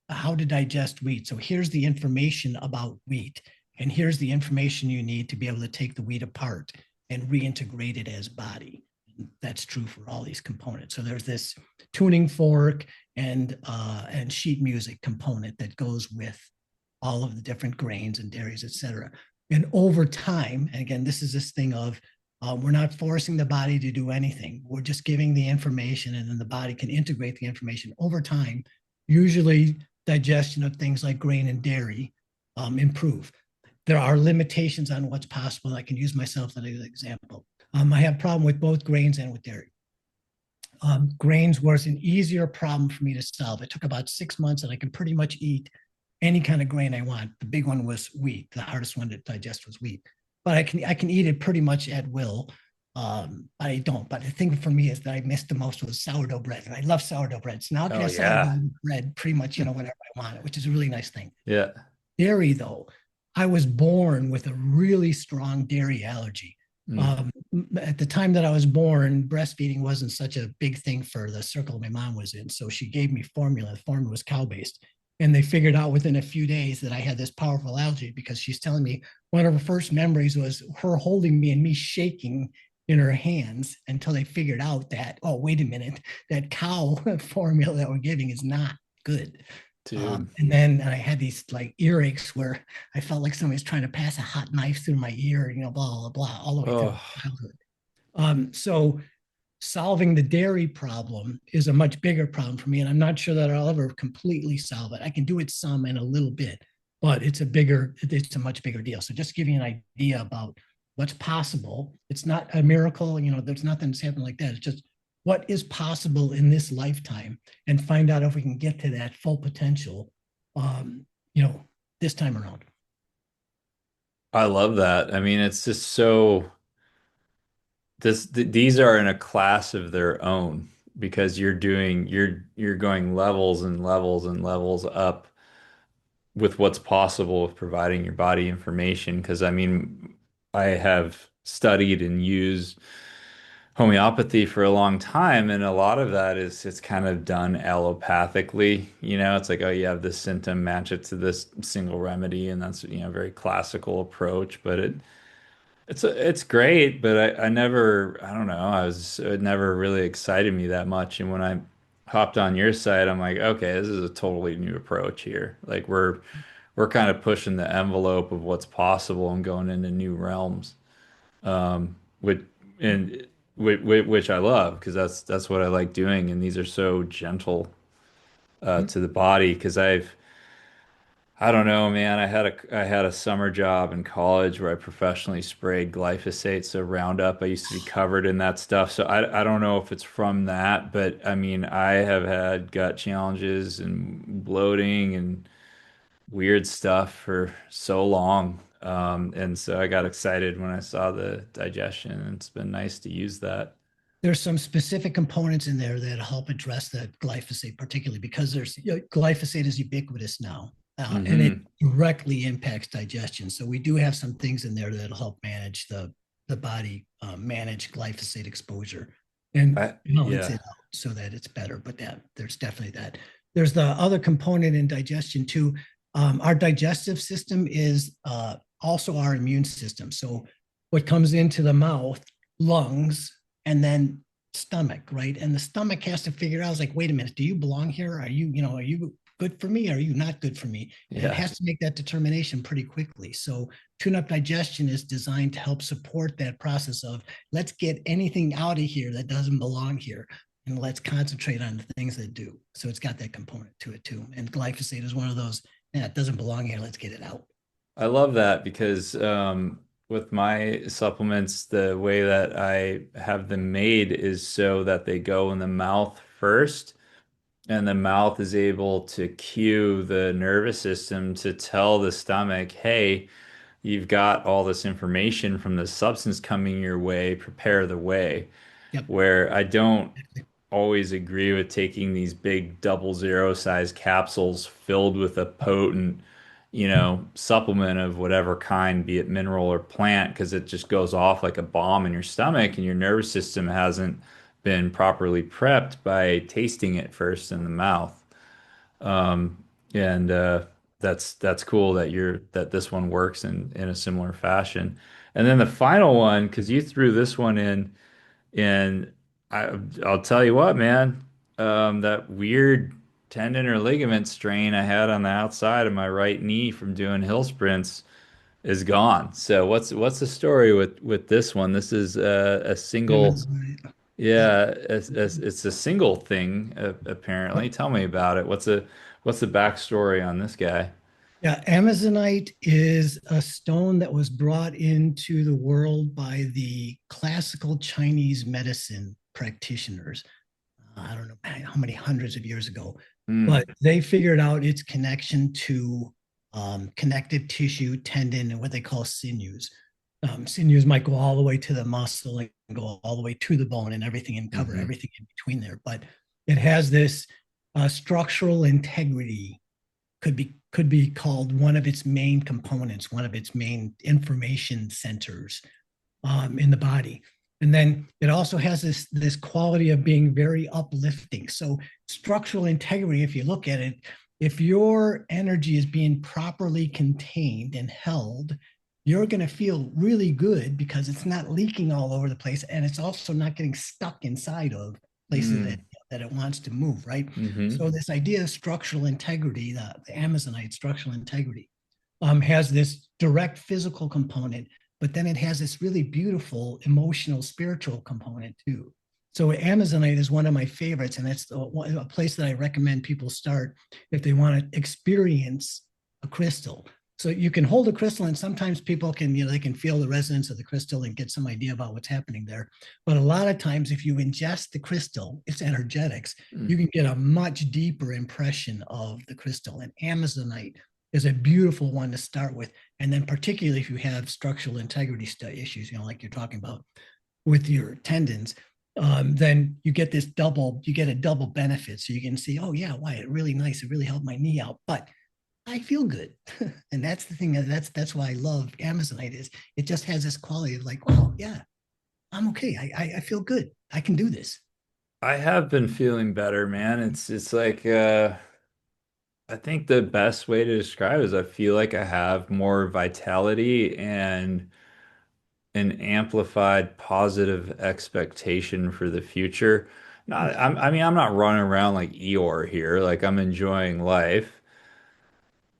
how to digest wheat. So here's the information about wheat, and here's the information you need to be able to take the wheat apart and reintegrate it as body. That's true for all these components. So there's this tuning fork and sheet music component that goes with all of the different grains and dairies, et cetera. And over time, and again, this is this thing of We're not forcing the body to do anything. We're just giving the information, and then the body can integrate the information over time. Usually, digestion of things like grain and dairy improve. There are limitations on what's possible. I can use myself as an example. I have a problem with both grains and with dairy. Grains was an easier problem for me to solve. It took about 6 months, and I could pretty much eat any kind of grain I want. The big one was wheat. The hardest one to digest was wheat, but I can eat it pretty much at will. I don't. But the thing for me is that I missed the most was sourdough bread, and I love sourdough bread. So now I can Oh have sourdough yeah. bread pretty much, whenever I want it, which is a really nice thing. Yeah. Dairy, though, I was born with a really strong dairy allergy. Mm. Um, at the time that I was born, breastfeeding wasn't such a big thing for the circle my mom was in. So she gave me formula. The formula was cow based. And they figured out within a few days that I had this powerful allergy because she's telling me one of her first memories was her holding me and me shaking in her hands until they figured out that, oh, wait a minute, that cow formula that we're giving is not good. Dude. And I had these like earaches where I felt like somebody was trying to pass a hot knife through my ear, blah, blah, blah, all the way through Oh, childhood. So solving the dairy problem is a much bigger problem for me. And I'm not sure that I'll ever completely solve it. I can do it some and a little bit, but it's a much bigger deal. So just giving you an idea about what's possible. It's not a miracle, there's nothing that's happened like that. It's just what is possible in this lifetime and find out if we can get to that full potential, um, you know, this time around. I love that. I mean, it's just so these are in a class of their own because you're going levels and levels and levels up with what's possible with providing your body information. Because I mean, I have studied and used homeopathy for a long time, and a lot of that is it's kind of done allopathically. It's like, oh, you have this symptom, match it to this single remedy, and that's a very classical approach. But it's great, but I don't know, it never really excited me that much. And when I hopped on your side, I'm like, okay, this is a totally new approach here. Like we're kind of pushing the envelope of what's possible and going into new realms. Which and which I love because that's what I like doing. And these are so gentle to the body because I don't know, man. I had a summer job in college where I professionally sprayed glyphosate, so Roundup. I used to be covered in that stuff. So I don't know if it's from that, but I mean, I have had gut challenges and bloating and weird stuff for so long. And so I got excited when I saw the digestion, and it's been nice to use that. There's some specific components in there that help address the glyphosate, particularly because glyphosate is ubiquitous now, and it Hmm. directly impacts digestion. So we do have some things in there that'll help manage the body, manage glyphosate exposure and balance Yeah. it out so that it's better. But there's definitely that. There's the other component in digestion too. Our digestive system is also our immune system. So what comes into the mouth, lungs, and then stomach, right? And the stomach has to figure out, I was like, wait a minute, do you belong here? Are you good for me? Are you not good for me? And it Yeah. has to make that determination pretty quickly. So tune up digestion is designed to help support that process of let's get anything out of here that doesn't belong here. And let's concentrate on the things that do. So it's got that component to it too. And glyphosate is one of those, yeah, it doesn't belong here. Let's get it out. I love that because with my supplements, the way that I have them made is so that they go in the mouth first, and the mouth is able to cue the nervous system to tell the stomach, hey, you've got all this information from the substance coming your way, prepare the way. Yep. Where I don't always agree with taking these big 00 size capsules filled with a potent, supplement of whatever kind, be it mineral or plant, because it just goes off like a bomb in your stomach and your nervous system hasn't been properly prepped by tasting it first in the mouth. Um, and that's cool that this one works in a similar fashion. And then the final one, because you threw this one in, and I'll tell you what, man, that weird tendon or ligament strain I had on the outside of my right knee from doing hill sprints, is gone. So what's the story with this one? This is a single, Amazonite. Yep. yeah, it's a single thing apparently. Yep. Tell me about it. What's the backstory on this guy? Yeah, Amazonite is a stone that was brought into the world by the classical Chinese medicine practitioners. I don't know how many hundreds of years ago, but Hmm. they figured out its connection to connective tissue, tendon, and what they call sinews. Sinews might go all the way to the muscle and go all the way to the bone and everything and cover Hmm. everything in between there. But it has this structural integrity, could be called one of its main components, one of its main information centers in the body. And then it also has this quality of being very uplifting. So structural integrity, if you look at it, if your energy is being properly contained and held, you're going to feel really good because it's not leaking all over the place, and it's also not getting stuck inside of places that Mm. that it wants to move, right? So Hmm. this idea of structural integrity, the Amazonite structural integrity, has this direct physical component, but then it has this really beautiful emotional, spiritual component too. So Amazonite is one of my favorites, and it's a place that I recommend people start if they want to experience a crystal. So you can hold a crystal, and sometimes people can, they can feel the resonance of the crystal and get some idea about what's happening there. But a lot of times, if you ingest the crystal, its energetics, you can get a much deeper impression of the crystal. And Amazonite is a beautiful one to start with. And then particularly if you have structural integrity issues, like you're talking about with your tendons, then you get a double benefit. So you can see, oh yeah, why, it really nice. It really helped my knee out, but I feel good. And that's the thing. That's why I love Amazonite, is it just has this quality of like, wow, yeah, I'm okay. I feel good. I can do this. I have been feeling better, man. It's like I think the best way to describe it is I feel like I have more vitality and an amplified positive expectation for the future. Not, I mean, I'm not running around like Eeyore here. Like I'm enjoying life,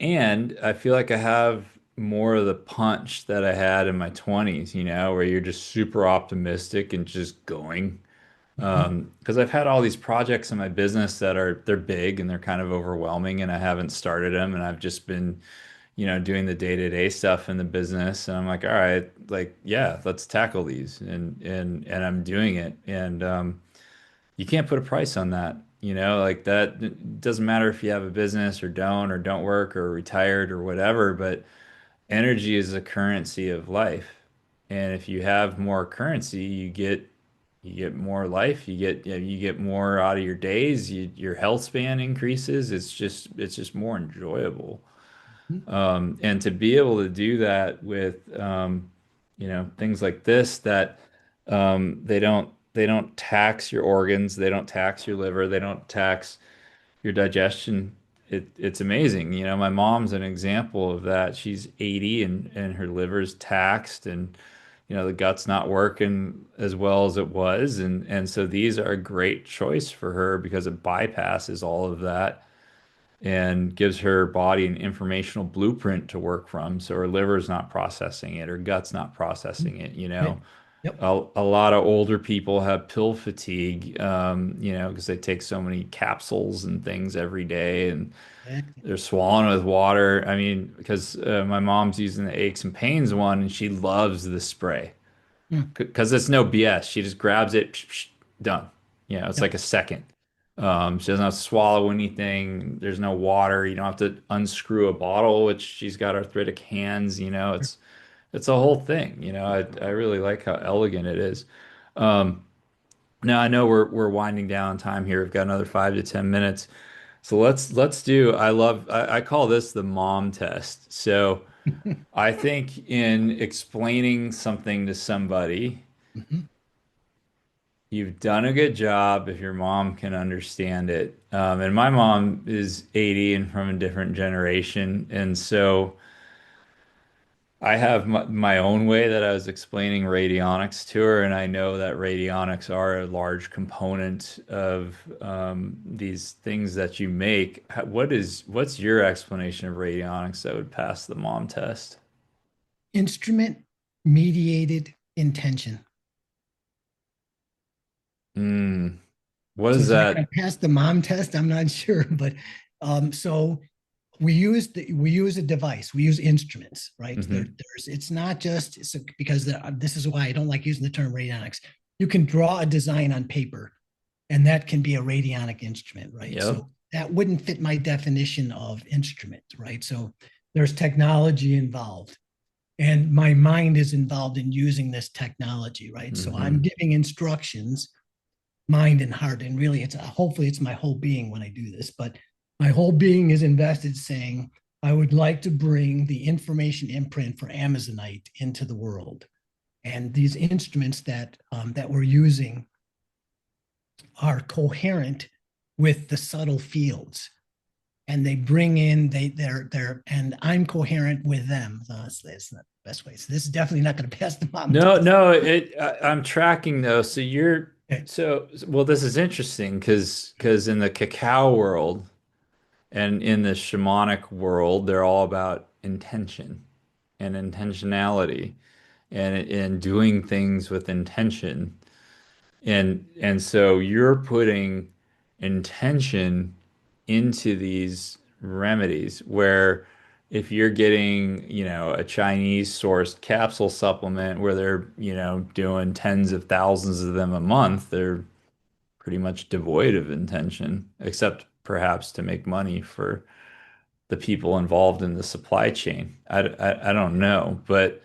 and I feel like I have more of the punch that I had in my 20s, where you're just super optimistic and just going. Mhm. Because I've had all these projects in my business that they're big and they're kind of overwhelming, and I haven't started them, and I've just been doing the day-to-day stuff in the business. And I'm like, all right, like, yeah, let's tackle these. And I'm doing it. And you can't put a price on that, like that. It doesn't matter if you have a business or don't work or retired or whatever, but energy is a currency of life. And if you have more currency, you get more life, you get more out of your days, your health span increases. It's just more enjoyable. And to be able to do that with things like this that they don't tax your organs, they don't tax your liver, they don't tax your digestion. It's amazing. My mom's an example of that. She's 80 and her liver's taxed, and the gut's not working as well as it was, and so these are a great choice for her because it bypasses all of that and gives her body an informational blueprint to work from. So her liver's not processing it, her gut's not processing it. Right. Yep. A lot of older people have pill fatigue, because they take so many capsules and things every day, and Exactly. they're swallowing with water. I mean, because my mom's using the aches and pains one, and she loves the spray Mm. because it's no BS. She just grabs it, psh, psh, done. It's Yep. like a second. She doesn't have to swallow anything. There's no water. You don't have to unscrew a bottle, which she's got arthritic hands. It's a whole thing. I really like how elegant it is. Um, Now I know we're winding down time here. We've got another 5 to 10 minutes. So let's do. I call this the mom test. So I think in explaining something to somebody, Mhm. you've done a good job if your mom can understand it. And my mom is 80 and from a different generation. And so I have my own way that I was explaining radionics to her. And I know that radionics are a large component of these things that you make. What's your explanation of radionics that would pass the mom test? Instrument mediated intention. Mm. What So is is that going that? to pass the mom test? I'm not sure, but so we use a device, we use instruments, right? Hmm. There's it's not just so, because this is why I don't like using the term radionics. You can draw a design on paper, and that can be a radionic instrument, right? Yep. So that wouldn't fit my definition of instrument, right? So there's technology involved, and my mind is involved in using this technology, right? So I'm Hmm. giving instructions, mind and heart, and really hopefully it's my whole being when I do this, but my whole being is invested saying I would like to bring the information imprint for Amazonite into the world, and these instruments that we're using are coherent with the subtle fields, and they bring in they're and I'm coherent with them. So that's not the best way. So this is definitely not going to pass the mom No, test. no, I'm tracking though. So you're Okay. well, this is interesting because in the cacao world and in the shamanic world, they're all about intention and intentionality and doing things with intention. And so you're putting intention into these remedies where if you're getting, a Chinese sourced capsule supplement where they're, doing tens of thousands of them a month, they're pretty much devoid of intention, except perhaps to make money for the people involved in the supply chain. I don't know, but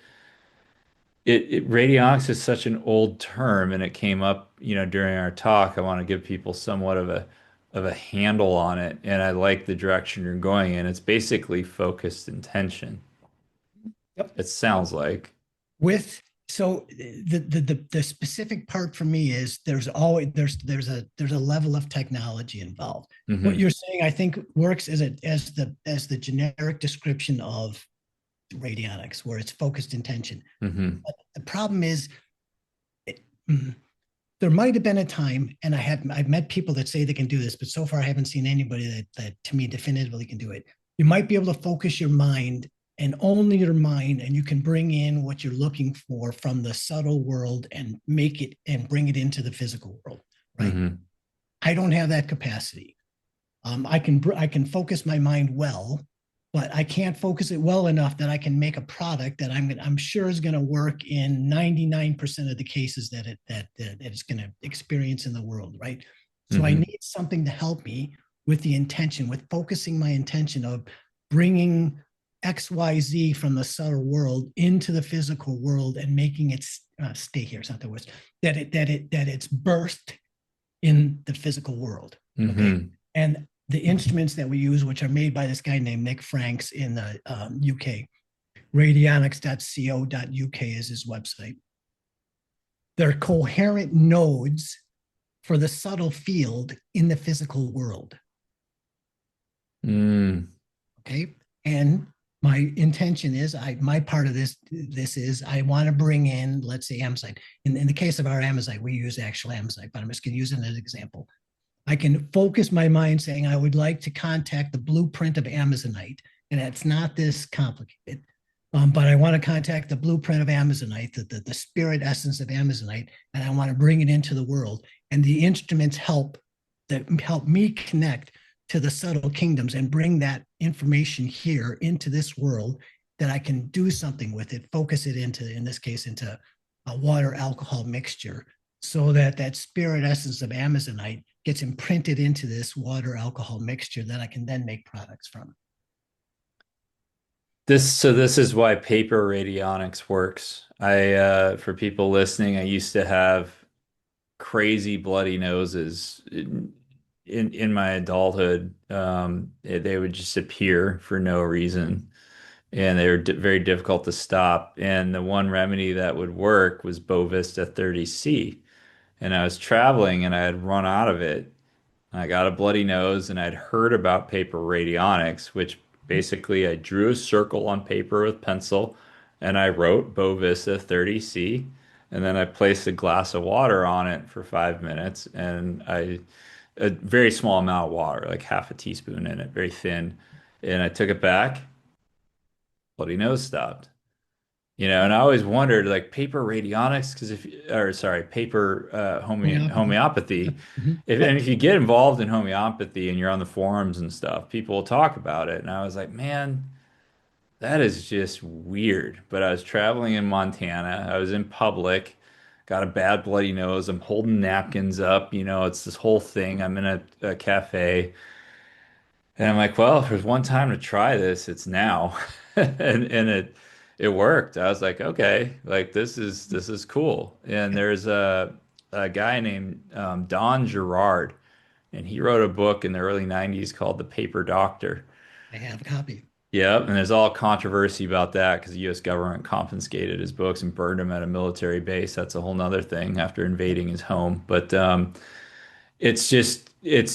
radionics is such an old term, and it came up, during our talk. I want to give people somewhat of a handle on it, and I like the direction you're going in. It's basically focused intention. Yep. It sounds like. With so the specific part for me is there's always there's a level of technology involved. What Hmm. you're saying, I think, works as the generic description of radionics, where it's focused intention. Hmm. But the problem is, it, there might have been a time, and I've met people that say they can do this, but so far I haven't seen anybody that to me definitively can do it. You might be able to focus your mind and only your mind, and you can bring in what you're looking for from the subtle world and make it and bring it into the physical world, right? Hmm. I don't have that capacity. I can focus my mind well, but I can't focus it well enough that I can make a product that I'm sure is going to work in 99% of the cases that it's going to experience in the world, right? So I Hmm. need something to help me with the intention, with focusing my intention of bringing XYZ from the subtle world into the physical world and making it stay here. It's not the words that it's birthed in the physical world. Okay. Hmm. And the instruments that we use, which are made by this guy named Nick Franks in the UK, radionics.co.uk is his website. They're coherent nodes for the subtle field in the physical world. Mm. Okay. And my intention is my part of this is I want to bring in, let's say, Amazite. In the case of our Amazite, we use actual Amazite, but I'm just going to use it as an example. I can focus my mind saying I would like to contact the blueprint of Amazonite, and it's not this complicated. But I want to contact the blueprint of Amazonite, the spirit essence of Amazonite, and I want to bring it into the world. And the instruments help me connect to the subtle kingdoms and bring that information here into this world that I can do something with it, focus it into, in this case, into a water alcohol mixture so that that spirit essence of Amazonite gets imprinted into this water alcohol mixture that I can then make products from. This is why paper radionics works. For people listening, I used to have crazy bloody noses in my adulthood. They would just appear for no reason, and they were very difficult to stop. And the one remedy that would work was Bovista 30C. And I was traveling, and I had run out of it. I got a bloody nose, and I'd heard about paper radionics, which basically I drew a circle on paper with pencil, and I wrote Bovista 30C, and then I placed a glass of water on it for 5 minutes, and a very small amount of water, like half a teaspoon in it, very thin, and I took it back, bloody nose stopped. And I always wondered like paper radionics, because or sorry, paper Homeopathy. homeopathy. Yep. Mhm. If you get involved in homeopathy and you're on the forums and stuff, people will talk about it. And I was like, man, that is just weird. But I was traveling in Montana. I was in public, got a bad bloody nose. I'm holding napkins up. It's this whole thing. I'm in a cafe. And I'm like, well, if there's one time to try this, it's now. And it worked. I was like, okay, like this is cool. And Yep. there's a guy named Don Gerard, and he wrote a book in the early 90s called The Paper Doctor. I have a copy. Yep, and there's all controversy about that because the U.S. government confiscated his books and burned them at a military base. That's a whole nother thing after Yep. invading his home. But it's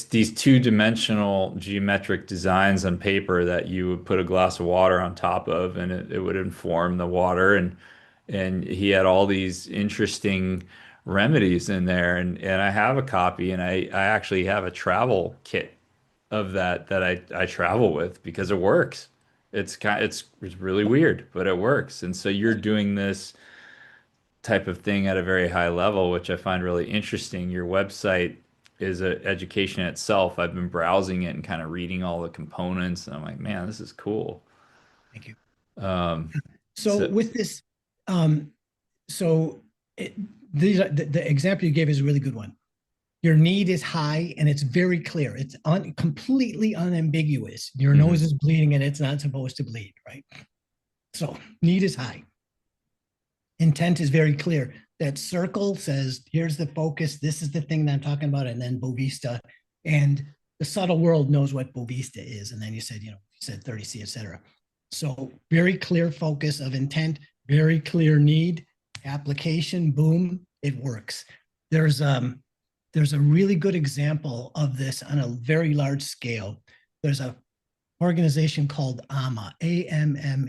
these two-dimensional geometric designs on paper that you would put a glass of water on top of, and it would inform the water. And he had all these interesting remedies in there, and I have a copy, and I actually have a travel kit of that I travel with because it works. It's really weird, but it works. And so you're doing this type of thing at a very high level, which I find really interesting. Your website is an education itself. I've been browsing it and kind of reading all the components, and I'm like, man, this is cool. Thank you. Um, So so, with this, um, so it, the example you gave is a really good one. Your need is high and it's very clear. It's completely unambiguous. Your nose mhm. is bleeding and it's not supposed to bleed, right? So need is high. Intent is very clear. That circle says, here's the focus. This is the thing that I'm talking about. And then Bovista. And the subtle world knows what Bovista is. And then you said, you said 30C, et cetera. So very clear focus of intent, very clear need, application, boom, it works. There's there's a really good example of this on a very large scale. There's a organization called AMA, AMMA,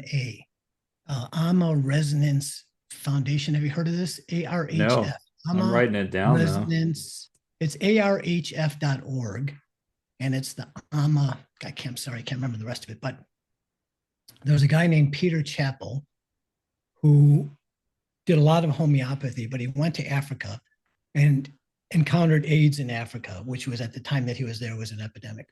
AMA Resonance Foundation. Have you heard of this? No, ARHF, I'm AMA writing it down though. Resonance. It's arhf.org, and it's the AMA. I'm sorry, I can't remember the rest of it, but there was a guy named Peter Chappell who did a lot of homeopathy, but he went to Africa and encountered AIDS in Africa, which was at the time that he was there was an epidemic.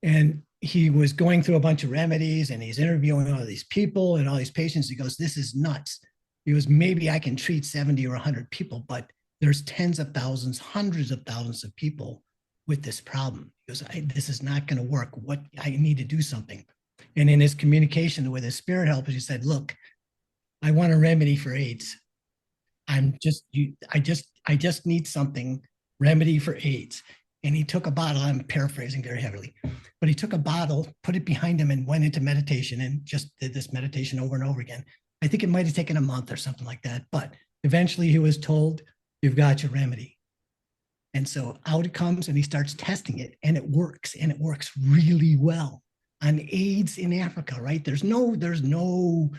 And he was going through a bunch of remedies and he's interviewing all these people and all these patients. He goes, this is nuts. He goes, maybe I can treat 70 or 100 people, but there's tens of thousands, hundreds of thousands of people with this problem. He goes, this is not going to work. What I need to do something. And in his communication with his spirit helpers, he said, look, I want a remedy for AIDS. I just need something remedy for AIDS. And he took a bottle, I'm paraphrasing very heavily, but he took a bottle, put it behind him and went into meditation and just did this meditation over and over again. I think it might have taken a month or something like that, but eventually he was told, you've got your remedy. And so out it comes and he starts testing it and it works really well on AIDS in Africa, right? There's nothing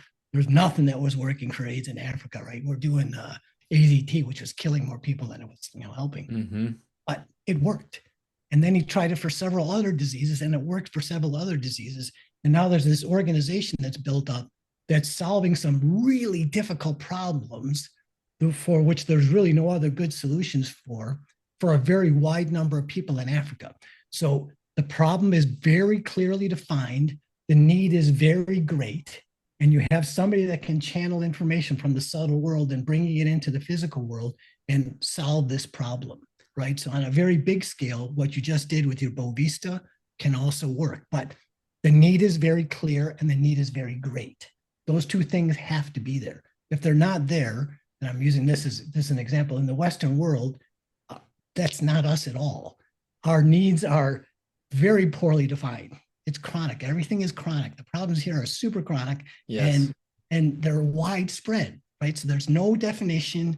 that was working for AIDS in Africa, right? We're doing AZT, which was killing more people than it was, helping. Hmm. But it worked. And then he tried it for several other diseases, and it worked for several other diseases. And now there's this organization that's built up that's solving some really difficult problems for which there's really no other good solutions for a very wide number of people in Africa. So the problem is very clearly defined. The need is very great, and you have somebody that can channel information from the subtle world and bringing it into the physical world and solve this problem, right? So on a very big scale, what you just did with your Bovista can also work, but the need is very clear and the need is very great. Those two things have to be there. If they're not there, and I'm using this as an example, in the Western world, that's not us at all. Our needs are very poorly defined. It's chronic. Everything is chronic. The problems here are super chronic, Yes. and they're widespread, right? So there's no definition,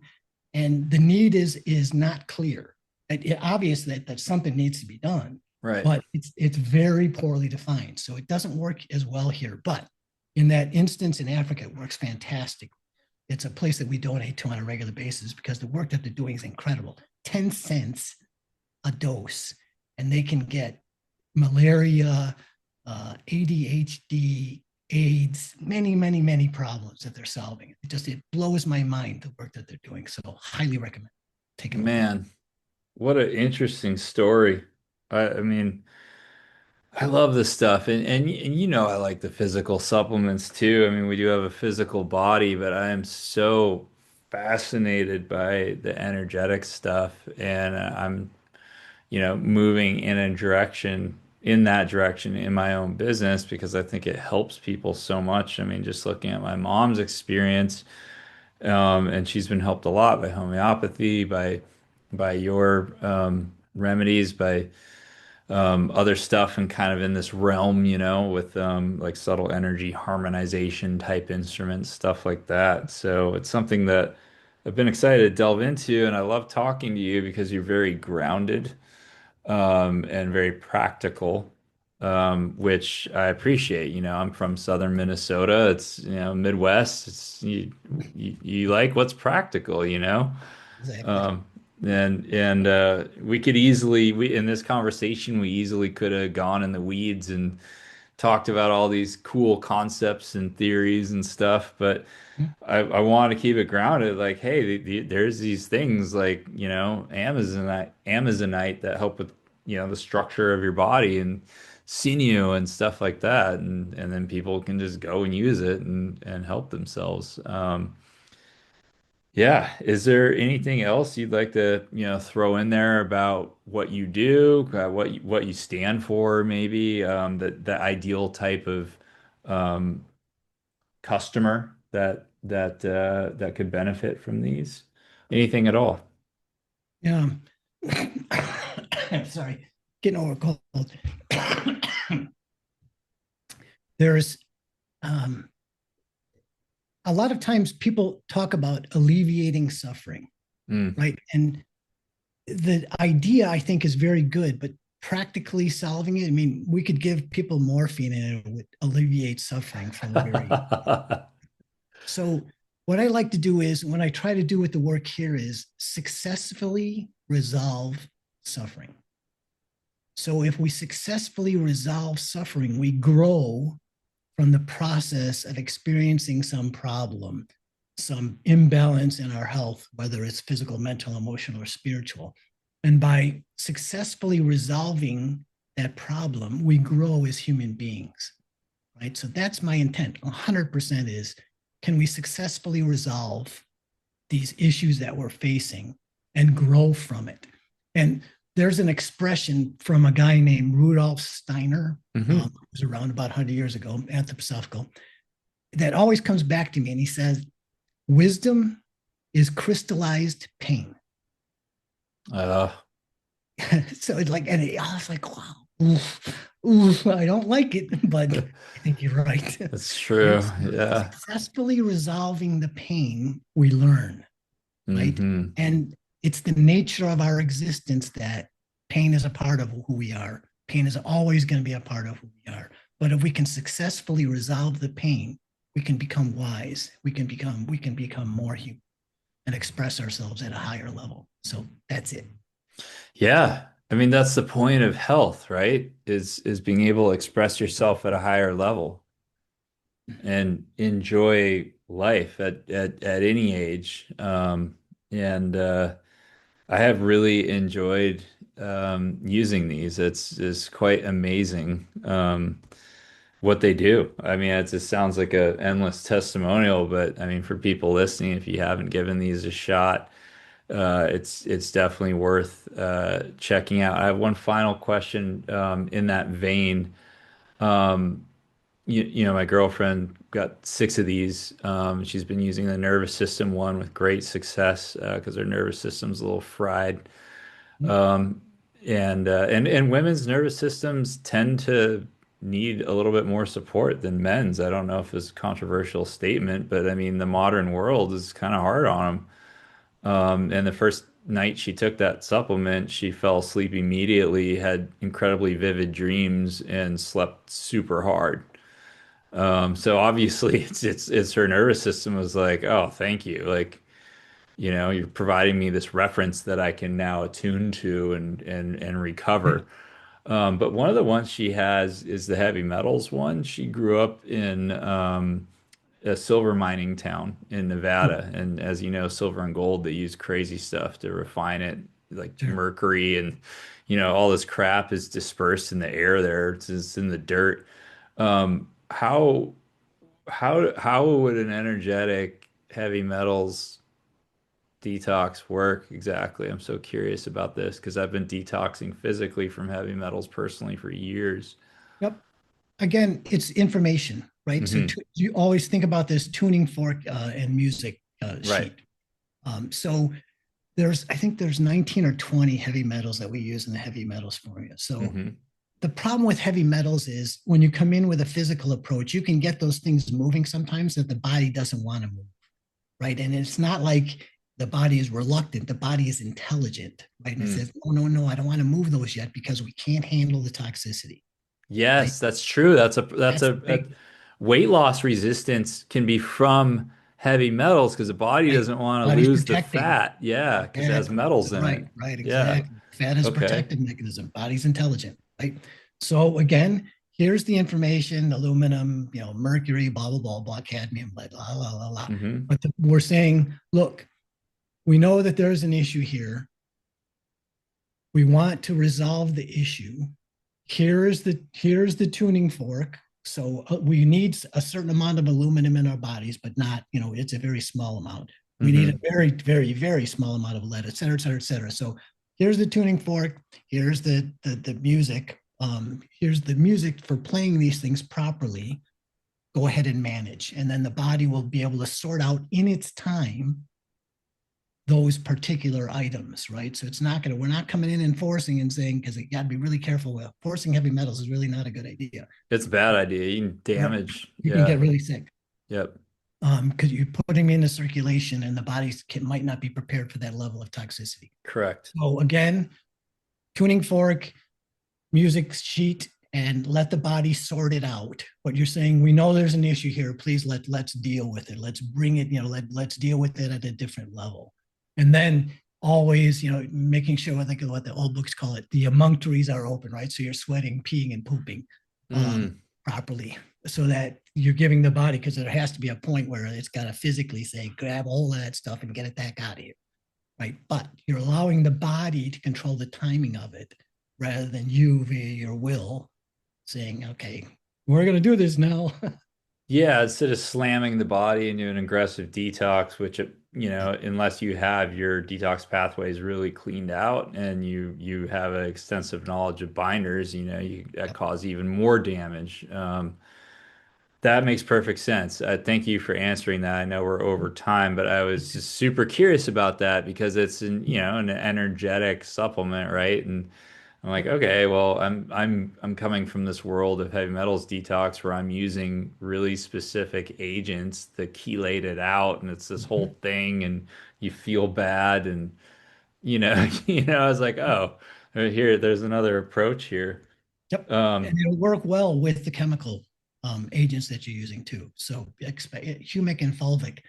and the need is not clear. It obvious that something needs to be done, Right. but it's very poorly defined. So it doesn't work as well here. But in that instance in Africa, it works fantastic. It's a place that we donate to on a regular basis because the work that they're doing is incredible. 10 cents a dose, and they can get malaria, ADHD, AIDS, many, many, many problems that they're solving. It blows my mind the work that they're doing. So highly recommend. Take a look. Man, what an interesting story. I mean, I love this stuff, and you know I like the physical supplements too. I mean, we do have a physical body, but I am so fascinated by the energetic stuff, and I'm, moving in that direction in my own business because I think it helps people so much. I mean, just looking at my mom's experience, and she's been helped a lot by homeopathy, by your remedies, by other stuff and kind of in this realm, with like subtle energy harmonization type instruments, stuff like that. So it's something that I've been excited to delve into, and I love talking to you because you're very grounded and very practical, which I appreciate. I'm from southern Minnesota. It's, Midwest. You like what's practical. Exactly. Um, and we could easily we in this conversation we easily could have gone in the weeds and talked about all these cool concepts and theories and stuff, but I want to keep it grounded. Like, hey, there's these things like, Amazonite that help with, the structure of your body and sinew and stuff like that, and then people can just go and use it and help themselves. Yeah. Is there anything else you'd like to, throw in there about what you do, what you stand for, maybe the ideal type of um, customer that could benefit from these? Anything at all? Yeah. I'm sorry. Getting over a cold. There's um, a lot of times people talk about alleviating suffering, Mm. right? And the idea I think is very good, but practically solving it, I mean, we could give people morphine and it would alleviate suffering from a very. So what I like to do is when I try to do with the work here is successfully resolve suffering. So if we successfully resolve suffering, we grow from the process of experiencing some problem, some imbalance in our health, whether it's physical, mental, emotional, or spiritual. And by successfully resolving that problem, we grow as human beings, right? So that's my intent. 100% is, can we successfully resolve these issues that we're facing and grow from it? And there's an expression from a guy named Rudolf Steiner, Hmm. who was around about 100 years ago, anthroposophical, that always comes back to me. And he says, wisdom is crystallized pain. Uh, So it's like, and I was like, wow, oof, oof, I don't like it, but I think you're right. that's true. Right. So Yeah. successfully resolving the pain, we learn, right? Hmm. And it's the nature of our existence that pain is a part of who we are. Pain is always going to be a part of who we are. But if we can successfully resolve the pain, we can become wise. We can become more human and express ourselves at a higher level. So that's it. Yeah. I mean, that's the point of health, right? Is being able to express yourself at a higher level and enjoy life at any age. And I have really enjoyed using these. It's quite amazing what they do. I mean, it just sounds like a endless testimonial, but I mean, for people listening, if you haven't given these a shot, it's definitely worth checking out. I have one final question in that vein. Um, my girlfriend got 6 of these. She's been using the nervous system one with great success because her nervous system's a little fried. Um, and women's nervous systems tend to need a little bit more support than men's. I don't know if it's a controversial statement, but I mean, the modern world is kind of hard on them. And the first night she took that supplement, she fell asleep immediately, had incredibly vivid dreams, and slept super hard. So obviously it's her nervous system was like, oh, thank you. Like, you're providing me this reference that I can now attune to and recover. But one of the ones she has is the heavy metals one. She grew up in a silver mining town in Hmm, Nevada. And as you know, silver and gold, they use crazy stuff to refine it, like sure. mercury and, all this crap is dispersed in the air there. It's just in the dirt. How would an energetic heavy metals detox work exactly? I'm so curious about this because I've been detoxing physically from heavy metals personally for years. Yep. Again, it's information, right? So Hmm. you always think about this tuning fork and music Right. sheet. So I think there's 19 or 20 heavy metals that we use in the heavy metals formula. So Hmm. the problem with heavy metals is when you come in with a physical approach, you can get those things moving sometimes that the body doesn't want to move, right? And it's not like the body is reluctant, the body is intelligent, right? And it Mm. says, oh, no, no, I don't want to move those yet because we can't handle the toxicity, right? Yes, that's true. That's That's a, the a big, weight loss resistance can be from heavy metals because the body right? doesn't want to Body's lose the protecting. fat. Yeah, because it has Exactly. metals in it. Right, right, Yeah. exactly. Fat is a Okay. protective mechanism. Body's intelligent, right? So again, here's the information: aluminum, mercury, blah blah blah, blah, cadmium, lead, la la la la. Hmm. But we're saying, look, we know that there's an issue here. We want to resolve the issue. Here's the tuning fork. So we need a certain amount of aluminum in our bodies, but not, it's a very small amount. We need a Hmm. very, very, very small amount of lead, et cetera, et cetera, et cetera. So here's the tuning fork. Here's the music. Here's the music for playing these things properly. Go ahead and manage, and then the body will be able to sort out in its time those particular items, right? So we're not coming in and forcing and saying, because you got to be really careful with forcing heavy metals is really not a good idea. It's a bad idea. You can Yep. damage. You can Yeah. get really sick Yep. because you're putting them into circulation and the body might not be prepared for that level of toxicity. Correct. So again, tuning fork, music sheet, and let the body sort it out. What you're saying, we know there's an issue here. Please let's deal with it. Let's bring it, let's deal with it at a different level. And then always, making sure, I think what the old books call it, the emunctories are open, right? So you're sweating, peeing, and pooping Mm. properly so that you're giving the body, because there has to be a point where it's got to physically say, grab a hold of that stuff and get it back out of here, right? But you're allowing the body to control the timing of it rather than you via your will saying, okay, we're going to do this now. Yeah, instead of slamming the body into an aggressive detox, which unless you have your detox pathways really cleaned out and you have an extensive knowledge of binders, that Yep. cause even more damage. That makes perfect sense. Thank you for answering that. I know we're over time, but I was just super curious about that because it's an energetic supplement, right? And I'm like, okay, well, I'm coming from this world of heavy metals detox where I'm using really specific agents that chelate it out, and it's this whole thing, and you feel bad, and I was like, oh, there's another approach here. Yep. And Um, it'll work well with the chemical agents that you're using too. So humic and fulvic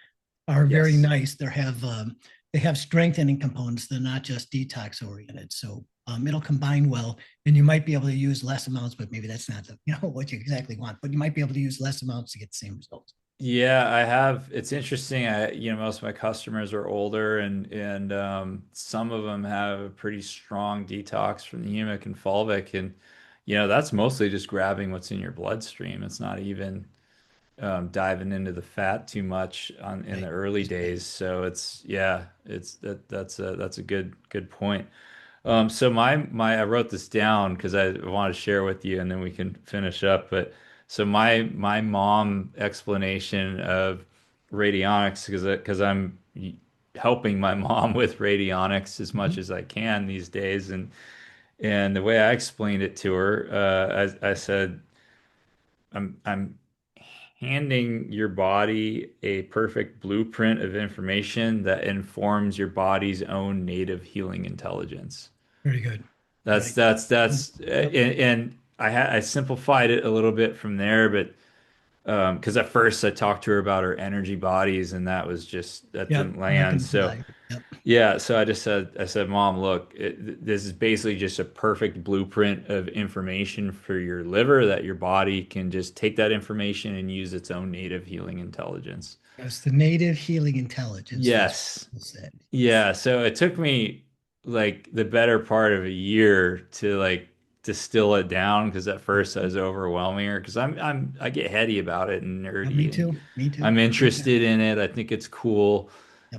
are very yes. nice. They have strengthening components. They're not just detox oriented. So it'll combine well, and you might be able to use less amounts, but maybe that's not what you exactly want. But you might be able to use less amounts to get the same results. Yeah, I have. It's interesting. Most of my customers are older and some of them have a pretty strong detox from the humic and fulvic and that's mostly just grabbing what's in your bloodstream. It's not even diving into the fat too much in the Right. early That's great. days. So that's a good point. So I wrote this down because I want to share with you, and then we can finish up. But so my mom explanation of radionics, because I'm helping my mom with radionics as much Mhm. as I can these days, and the way I explained it to her, I said I'm handing your body a perfect blueprint of information that informs your body's own native healing intelligence. Very good. That's Right. that's Mm, that's yep. and I simplified it a little bit from there, but because at first I talked to her about her energy bodies, and that Yep. didn't Not land. gonna So fly. Yep. yeah, so I said, Mom, look, this is basically just a perfect blueprint of information for your liver that your body can just take that information and use its own native healing intelligence. Yes, the native healing intelligence. That's Yes. what you said. Yes. Yeah, so it took me like the better part of a year to like distill it down because at first I was overwhelming her because I get heady about it and Me nerdy and too. Me too. I'm Big time. interested in it. I think it's cool,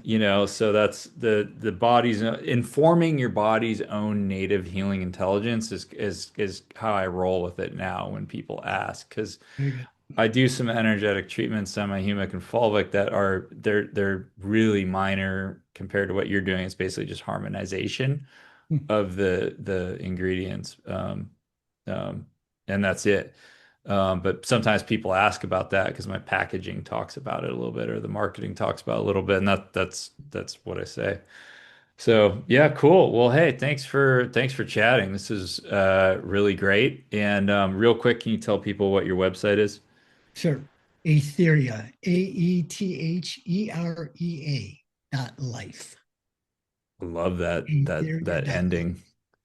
Yep. so that's the body's informing your body's own native healing intelligence is how I roll with it now when people ask because Very good. I do some energetic treatments, semi-humic and fulvic that are they're really minor compared to what you're doing. It's basically just harmonization Hmm. of the ingredients, um, and that's it. But sometimes people ask about that because my packaging talks about it a little bit, or the marketing talks about it a little bit, and that's what I say. So yeah, cool. Well, hey, thanks for chatting. This is really great. And real quick, can you tell people what your website is? Sure. Aetherea, AETHEREA.life. Love that Aetherea.life. ending.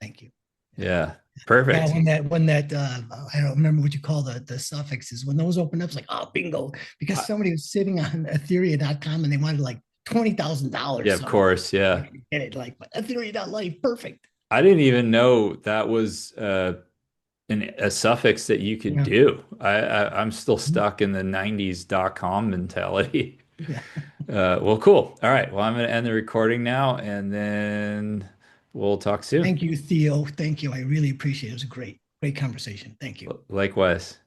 Thank you. Yeah. Yeah. Yeah, Perfect. when that I don't remember what you call the suffixes. When those open up, it's like, oh, bingo. Because I, somebody was sitting on Aetherea.com and they wanted like yeah, $20,000. of So course. I Yeah. get it. Like, but Aetherea.life, perfect. I didn't even know that was a suffix that you could Yeah. do. I'm still stuck in the 90s.com mentality. Yeah. Well, cool. All right. Well, I'm going to end the recording now and then we'll talk soon. Thank you, Theo. Thank you. I really appreciate it. It was a great conversation. Thank you. Likewise.